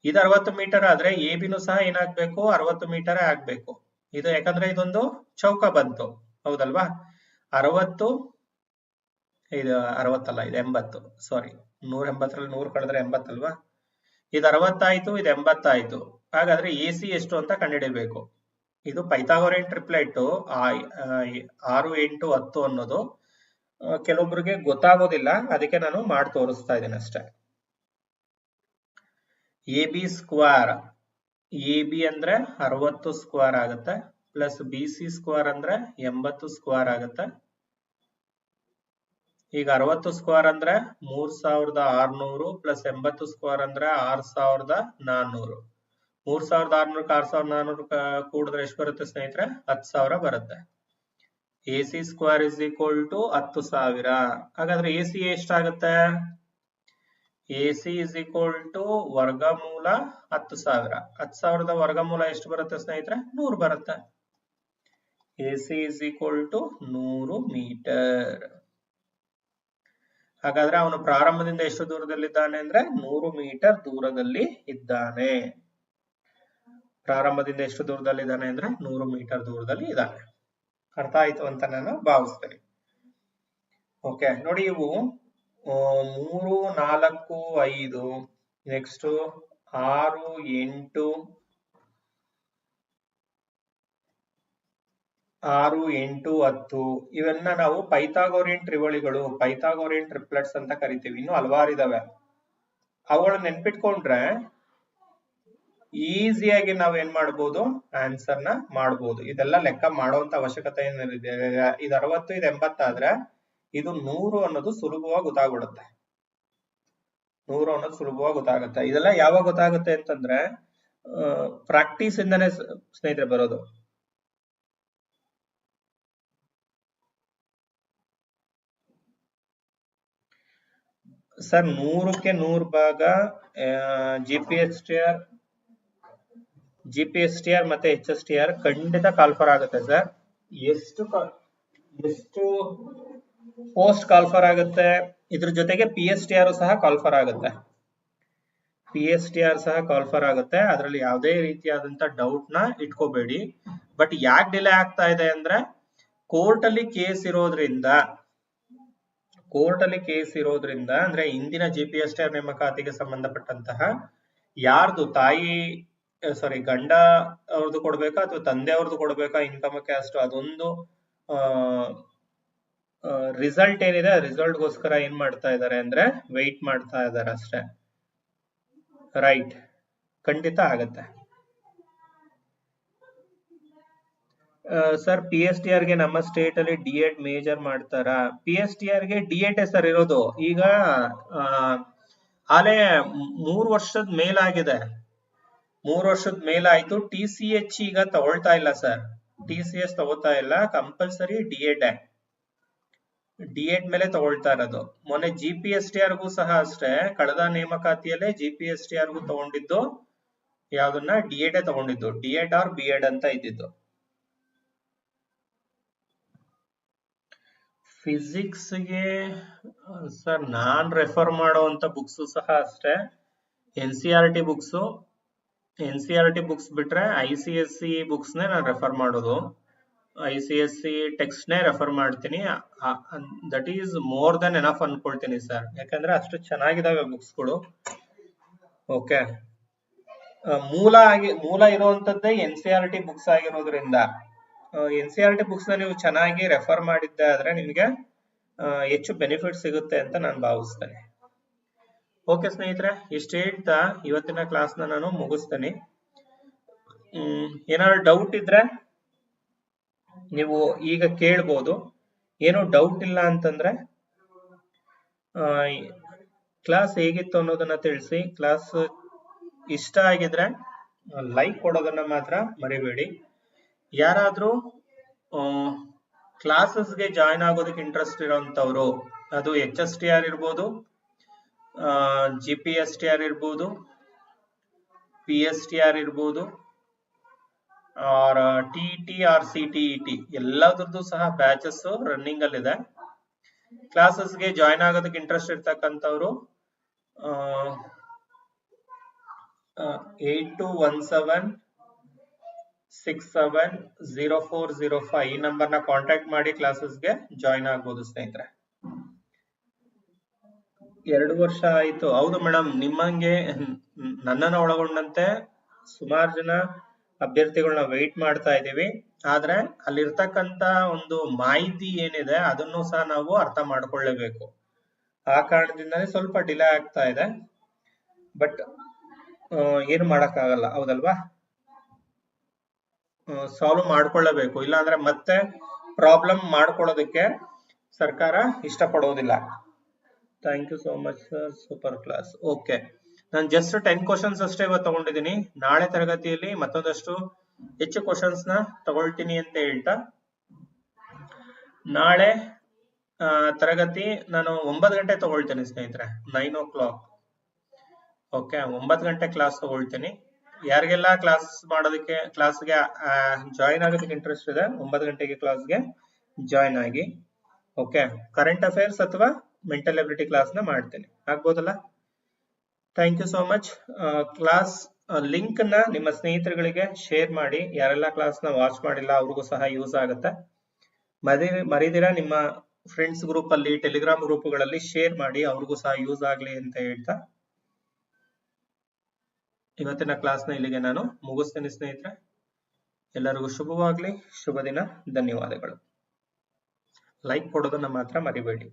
ಇದು 60 ಮೀಟರ್ ಆದ್ರೆ ಎ ಬಿನೂ ಸಹ ಏನಾಗ್ಬೇಕು? 60 ಮೀಟರ್ ಆಗ್ಬೇಕು. ಇದು ಯಾಕಂದ್ರೆ ಇದೊಂದು ಚೌಕ ಬಂತು, ಹೌದಲ್ವಾ? 60, ಇದು 60 ಅಲ್ಲ, ಇದು 80, ಸಾರಿ, 180ರಲ್ಲಿ 100 ಕಳೆದ್ರೆ 80 ಅಲ್ವಾ? ಇದು 60 ಆಯ್ತು, ಇದು 80 ಆಯ್ತು. ಹಾಗಾದ್ರೆ ಎ ಸಿ ಎಷ್ಟು ಅಂತ ಕಂಡುಹಿಡಿಯಬೇಕು. ಇದು ಪೈಥಾಗೋರಿಯನ್ ಟ್ರಿಪ್ಲೆಟ್ 6, 8, 10 ಅನ್ನೋದು ಕೆಲವೊಬ್ಬರಿಗೆ ಗೊತ್ತಾಗೋದಿಲ್ಲ, ಅದಕ್ಕೆ ನಾನು ಮಾಡಿ ತೋರಿಸ್ತಾ ಇದ್ದೀನಿ ಅಷ್ಟೇ. A B square, A B ಅಂದ್ರೆ 60 ಸ್ಕ್ವೇರ್ ಆಗುತ್ತೆ, ಪ್ಲಸ್ ಬಿ ಸಿ ಸ್ಕ್ವೇರ್ ಅಂದ್ರೆ 80 ಸ್ಕ್ವೇರ್ ಆಗುತ್ತೆ. ಈಗ 60 ಸ್ಕ್ವೇರ್ ಅಂದ್ರೆ 3600 ಪ್ಲಸ್ 80 ಸ್ಕ್ವೇರ್ ಅಂದ್ರೆ 6400. 3600 6400 ಕೂಡಿದ್ರೆ ಎಷ್ಟು ಬರುತ್ತೆ ಸ್ನೇಹಿತರೆ? 10,000 ಬರುತ್ತೆ. A C square is equal to 10,000. ಹಾಗಾದ್ರೆ ಎ ಸಿ ಎಷ್ಟಾಗುತ್ತೆ? A C is equal to ವರ್ಗಮೂಲ 10,000. 10,000ದ ವರ್ಗಮೂಲ ಎಷ್ಟು ಬರುತ್ತೆ ಸ್ನೇಹಿತರೆ? 100 ಬರುತ್ತೆ. A C is equal to 100 metre. ಹಾಗಾದ್ರೆ ಅವನು ಪ್ರಾರಂಭದಿಂದ ಎಷ್ಟು ದೂರದಲ್ಲಿದ್ದಾನೆ ಅಂದ್ರೆ 100 ಮೀಟರ್ ದೂರದಲ್ಲಿ ಇದ್ದಾನೆ. ಪ್ರಾರಂಭದಿಂದ ಎಷ್ಟು ದೂರದಲ್ಲಿದ್ದಾನೆ ಅಂದ್ರೆ 100 ಮೀಟರ್ ದೂರದಲ್ಲಿ ಇದ್ದಾನೆ. ಅರ್ಥ ಆಯ್ತು ಅಂತ ನಾನು ಭಾವಿಸ್ತೇನೆ. ಓಕೆ, ನೋಡಿ ಇವು 3, 4, 5, ನೆಕ್ಸ್ಟ್ 6, 8, 10 ಇವನ್ನ ನಾವು ಪೈಥಾಗೋರಿಯನ್ ತ್ರಿವಳಿಗಳು, ಪೈಥಾಗೋರಿಯನ್ ಟ್ರಿಪ್ಲೆಟ್ಸ್ ಅಂತ ಕರಿತೀವಿ. ಇನ್ನು ಹಲವಾರು ಇದಾವೆ. ಅವುಗಳನ್ನ ನೆನ್ಪಿಟ್ಕೊಂಡ್ರೆ ಈಸಿಯಾಗಿ ನಾವ್ ಏನ್ ಮಾಡ್ಬೋದು, ಆನ್ಸರ್ ನ ಮಾಡ್ಬೋದು. ಇದೆಲ್ಲ ಲೆಕ್ಕ ಮಾಡುವಂತ ಅವಶ್ಯಕತೆ ಏನಿದೆ? ಇದು 60, ಇದು 80 ಆದ್ರೆ ಇದು 100 ಅನ್ನೋದು ಸುಲಭವಾಗಿ ಗೊತ್ತಾಗ್ಬಿಡುತ್ತೆ. 100 ಅನ್ನೋದು ಸುಲಭವಾಗಿ ಗೊತ್ತಾಗುತ್ತೆ. ಇದೆಲ್ಲ ಯಾವಾಗ ಗೊತ್ತಾಗುತ್ತೆ ಅಂತಂದ್ರೆ ಪ್ರಾಕ್ಟೀಸ್ ಇಂದಾನೆ ಸ್ನೇಹಿತರೆ ಬರೋದು. ಸರ್ 100ಕ್ಕೆ 100 ಭಾಗ GPSTR ಮತ್ತೆ HSTR ಖಂಡಿತ ಕಾಲ್ಫರ್ ಆಗುತ್ತೆ ಸರ್. ಎಷ್ಟು ಪೋಸ್ಟ್ ಕಾಲ್ಫರ್ ಆಗುತ್ತೆ, ಇದ್ರ ಜೊತೆಗೆ PSTR ಸಹ ಕಾಲ್ಫರ್ ಆಗುತ್ತೆ. PSTR ಸಹ ಕಾಲ್ಫರ್ ಆಗುತ್ತೆ, ಅದರಲ್ಲಿ ಯಾವುದೇ ರೀತಿಯಾದಂತ ಡೌಟ್ ನ ಇಟ್ಕೋಬೇಡಿ. ಬಟ್ ಯಾಕೆ ಡಿಲೇ ಆಗ್ತಾ ಇದೆ ಅಂದ್ರೆ ಕೋರ್ಟ್ ಅಲ್ಲಿ ಕೇಸ್ ಇರೋದ್ರಿಂದ ಅಂದ್ರೆ ಇಂದಿನ GPSTR ನೇಮಕಾತಿಗೆ ಸಂಬಂಧಪಟ್ಟಂತಹ ಯಾರ್ದು ಗಂಡ ಅವ್ರದ್ದು ಕೊಡ್ಬೇಕಾ ಅಥವಾ ತಂದೆ ಅವ್ರದ್ದು ಕೊಡ್ಬೇಕಾ ಇನ್ಕಮ್ ಕ್ಯಾಸ್ಟ್, ಅದೊಂದು ರಿಸಲ್ಟ್ ಏನಿದೆ ರಿಸಲ್ಟ್ ಗೋಸ್ಕರ ಏನ್ ಮಾಡ್ತಾ ಇದ್ದಾರೆ ಅಂದ್ರೆ ವೆಯ್ಟ್ ಮಾಡ್ತಾ ಇದ್ದಾರೆ ಅಷ್ಟೇ. ರೈಟ್, ಖಂಡಿತ ಆಗತ್ತೆ. ಸರ್ PSTR ಗೆ ನಮ್ಮ ಸ್ಟೇಟ್ ಅಲ್ಲಿ ಡಿ.ಎಡ್ ಮೇಜರ್ ಮಾಡ್ತಾರಾ? PSTR ಗೆ ಡಿ.ಎಡ್ ಸರ್ ಇರೋದು. ಈಗ ಆಲೆ 3 ವರ್ಷದ ಮೇಲಾಗಿದೆ. 3 ವರ್ಷದ ಮೇಲಾಯ್ತು. TCH ಈಗ ತಗೊಳ್ತಾ ಇಲ್ಲ ಸರ್. TCS ತಗೋತಾ ಇಲ್ಲ. ಕಂಪಲ್ಸರಿ ಡಿ.ಎಡ್ ಮೇಲೆ ತಗೊಳ್ತಾ ಇರೋದು. ಮೊನ್ನೆ GPSTR ಗೂ ಸಹ ಅಷ್ಟೇ, ಕಳೆದ ನೇಮಕಾತಿಯಲ್ಲೇ GPSTR ಗೂ ತಗೊಂಡಿದ್ದು ಯಾವ್ದನ್ನ ಡಿ.ಎಡ್ ತಗೊಂಡಿದ್ದು. ಡಿ.ಎಡ್ ಆರ್ ಬಿ.ಎಡ್ ಅಂತ ಇದ್ದಿದ್ದು. ಫಿಸಿಕ್ಸ್ ಗೆ ಸರ್ ನಾನ್ ರೆಫರ್ ಮಾಡುವಂತ ಬುಕ್ಸ್ ಸಹ ಅಷ್ಟೇ NCERT ಬುಕ್ಸ್ ಬಿಟ್ರೆ ICSE ಬುಕ್ಸ್ ನೇ ನಾನು ರೆಫರ್ ಮಾಡೋದು. ICSE ಟೆಕ್ಸ್ಟ್ ನೇ ರೆಫರ್ ಮಾಡ್ತೀನಿ. That is more than enough ಅನ್ಕೊಳ್ತೀನಿ ಸರ್. ಯಾಕಂದ್ರೆ ಅಷ್ಟು ಚೆನ್ನಾಗಿದಾವೆ ಬುಕ್ಸ್ಗಳು. ಓಕೆ, ಮೂಲ ಇರುವಂತದ್ದೇ NCERT ಬುಕ್ಸ್ ಆಗಿರೋದ್ರಿಂದ NCERT ಬುಕ್ಸ್ ನ ನೀವು ಚೆನ್ನಾಗಿ ರೆಫರ್ ಮಾಡಿದ್ದೆ ಆದ್ರೆ ನಿಮ್ಗೆ ಹೆಚ್ಚು ಬೆನಿಫಿಟ್ ಸಿಗುತ್ತೆ ಅಂತ ನಾನು ಭಾವಿಸ್ತೇನೆ. ಓಕೆ ಸ್ನೇಹಿತರೆ, ಇಷ್ಟು ಹೇಳ್ತಾ ಇವತ್ತಿನ ಕ್ಲಾಸ್ ನ ನಾನು ಮುಗಿಸ್ತೇನೆ. ಏನಾದ್ರು ಡೌಟ್ ಇದ್ರೆ ನೀವು ಈಗ ಕೇಳ್ಬೋದು. ಏನು ಡೌಟ್ ಇಲ್ಲ ಅಂತಂದ್ರೆ ಕ್ಲಾಸ್ ಹೇಗಿತ್ತು ಅನ್ನೋದನ್ನ ತಿಳಿಸಿ. ಕ್ಲಾಸ್ ಇಷ್ಟ ಆಗಿದ್ರೆ ಲೈಕ್ ಕೊಡೋದನ್ನ ಮಾತ್ರ ಮರಿಬೇಡಿ. ಯಾರಾದ್ರೂ ಕ್ಲಾಸಸ್ಗೆ ಜಾಯಿನ್ ಆಗೋದಕ್ಕೆ ಇಂಟ್ರೆಸ್ಟ್ ಇರೋಂಥವ್ರು, ಅದು HSTR ಇರ್ಬೋದು, GPSTR ಇರ್ಬೋದು, PSTR ಇರ್ಬೋದು, ಆರ್ TET ಆರ್ CTET ಎಲ್ಲದರದ್ದು ಸಹ ಬ್ಯಾಚಸ್ ರನ್ನಿಂಗ್ ಅಲ್ಲಿದೆ. ಕ್ಲಾಸಸ್ಗೆ ಜಾಯಿನ್ ಆಗೋದಕ್ಕೆ ಇಂಟ್ರೆಸ್ಟ್ ಇರ್ತಕ್ಕಂಥವ್ರು 8217670405 ಈ ನಂಬರ್ನ ಕಾಂಟ್ಯಾಕ್ಟ್ ಮಾಡಿ ಕ್ಲಾಸಸ್ಗೆ ಜಾಯಿನ್ ಆಗ್ಬೋದು ಸ್ನೇಹಿತರೆ. 2 ವರ್ಷ ಆಯ್ತು. ಹೌದು ಮೇಡಮ್, ನಿಮ್ಮಂಗೆ ನನ್ನನ್ನ ಒಳಗೊಂಡಂತೆ ಸುಮಾರು ಜನ ಅಭ್ಯರ್ಥಿಗಳನ್ನ ವೆಯ್ಟ್ ಮಾಡ್ತಾ ಇದೀವಿ. ಆದ್ರೆ ಅಲ್ಲಿರ್ತಕ್ಕಂತ ಒಂದು ಮಾಹಿತಿ ಏನಿದೆ ಅದನ್ನು ಸಹ ನಾವು ಅರ್ಥ ಮಾಡ್ಕೊಳ್ಳೇಬೇಕು. ಆ ಕಾರಣದಿಂದನೇ ಸ್ವಲ್ಪ ಡಿಲೇ ಆಗ್ತಾ ಇದೆ. ಬಟ್ ಏನು ಮಾಡಕ್ಕಾಗಲ್ಲ, ಹೌದಲ್ವಾ? ಸಾಲ್ವ್ ಮಾಡ್ಕೊಳ್ಳೇಬೇಕು. ಇಲ್ಲಾಂದ್ರೆ ಮತ್ತೆ ಪ್ರಾಬ್ಲಮ್ ಮಾಡ್ಕೊಳ್ಳೋದಕ್ಕೆ ಸರ್ಕಾರ ಇಷ್ಟಪಡೋದಿಲ್ಲ. Thank you so much sir, super class. Okay, ನಾನು ಜಸ್ಟ್ 10 ಕ್ವಶನ್ಸ್ ಅಷ್ಟೇ ಇವತ್ತು ತಗೊಂಡಿದ್ದೀನಿ. ನಾಳೆ ತರಗತಿಯಲ್ಲಿ ಮತ್ತೊಂದಷ್ಟು ಹೆಚ್ಚು ಕ್ವಶನ್ಸ್ ನ ತಗೊಳ್ತೀನಿ ಅಂತ ಹೇಳ್ತಾ, ನಾಳೆ ತರಗತಿ ನಾನು 9 ಗಂಟೆ ತಗೊಳ್ತೇನೆ ಸ್ನೇಹಿತರೆ, 9 o'clock. ಓಕೆ, 9 ಗಂಟೆ ಕ್ಲಾಸ್ ತಗೊಳ್ತೀನಿ. ಯಾರಿಗೆಲ್ಲ ಕ್ಲಾಸ್ಗೆ ಜಾಯಿನ್ ಆಗೋದಕ್ಕೆ ಇಂಟ್ರೆಸ್ಟ್ ಇದೆ 9 ಗಂಟೆಗೆ ಕ್ಲಾಸ್ಗೆ ಜಾಯಿನ್ ಆಗಿ. ಓಕೆ, ಕರೆಂಟ್ ಅಫೇರ್ಸ್ ಅಥವಾ ಮೆಂಟಲ್ ಎಬಿಲಿಟಿ ಕ್ಲಾಸ್ ನ ಮಾಡ್ತೀನಿ, ಆಗ್ಬೋದಲ್ಲ? Thank you so much. Class link ನ ನಿಮ್ಮ ಸ್ನೇಹಿತರುಗಳಿಗೆ ಶೇರ್ ಮಾಡಿ. ಯಾರೆಲ್ಲ ಕ್ಲಾಸ್ ನ ವಾಚ್ ಮಾಡಿಲ್ಲ ಅವ್ರಿಗೂ ಸಹ ಯೂಸ್ ಆಗುತ್ತೆ. ಮರಿದಿರ ನಿಮ್ಮ ಫ್ರೆಂಡ್ಸ್ ಗ್ರೂಪ್ ಅಲ್ಲಿ, ಟೆಲಿಗ್ರಾಮ್ ಗ್ರೂಪ್ಗಳಲ್ಲಿ ಶೇರ್ ಮಾಡಿ, ಅವ್ರಿಗೂ ಸಹ ಯೂಸ್ ಆಗ್ಲಿ ಅಂತ ಹೇಳ್ತಾ ಇವತ್ತಿನ ಕ್ಲಾಸ್ ನ ಇಲ್ಲಿಗೆ ನಾನು ಮುಗಿಸ್ತೇನೆ ಸ್ನೇಹಿತರೆ. ಎಲ್ಲರಿಗೂ ಶುಭವಾಗ್ಲಿ, ಶುಭ ದಿನ, ಧನ್ಯವಾದಗಳು. ಲೈಕ್ ಕೊಡೋದನ್ನ ಮಾತ್ರ ಮರಿಬೇಡಿ.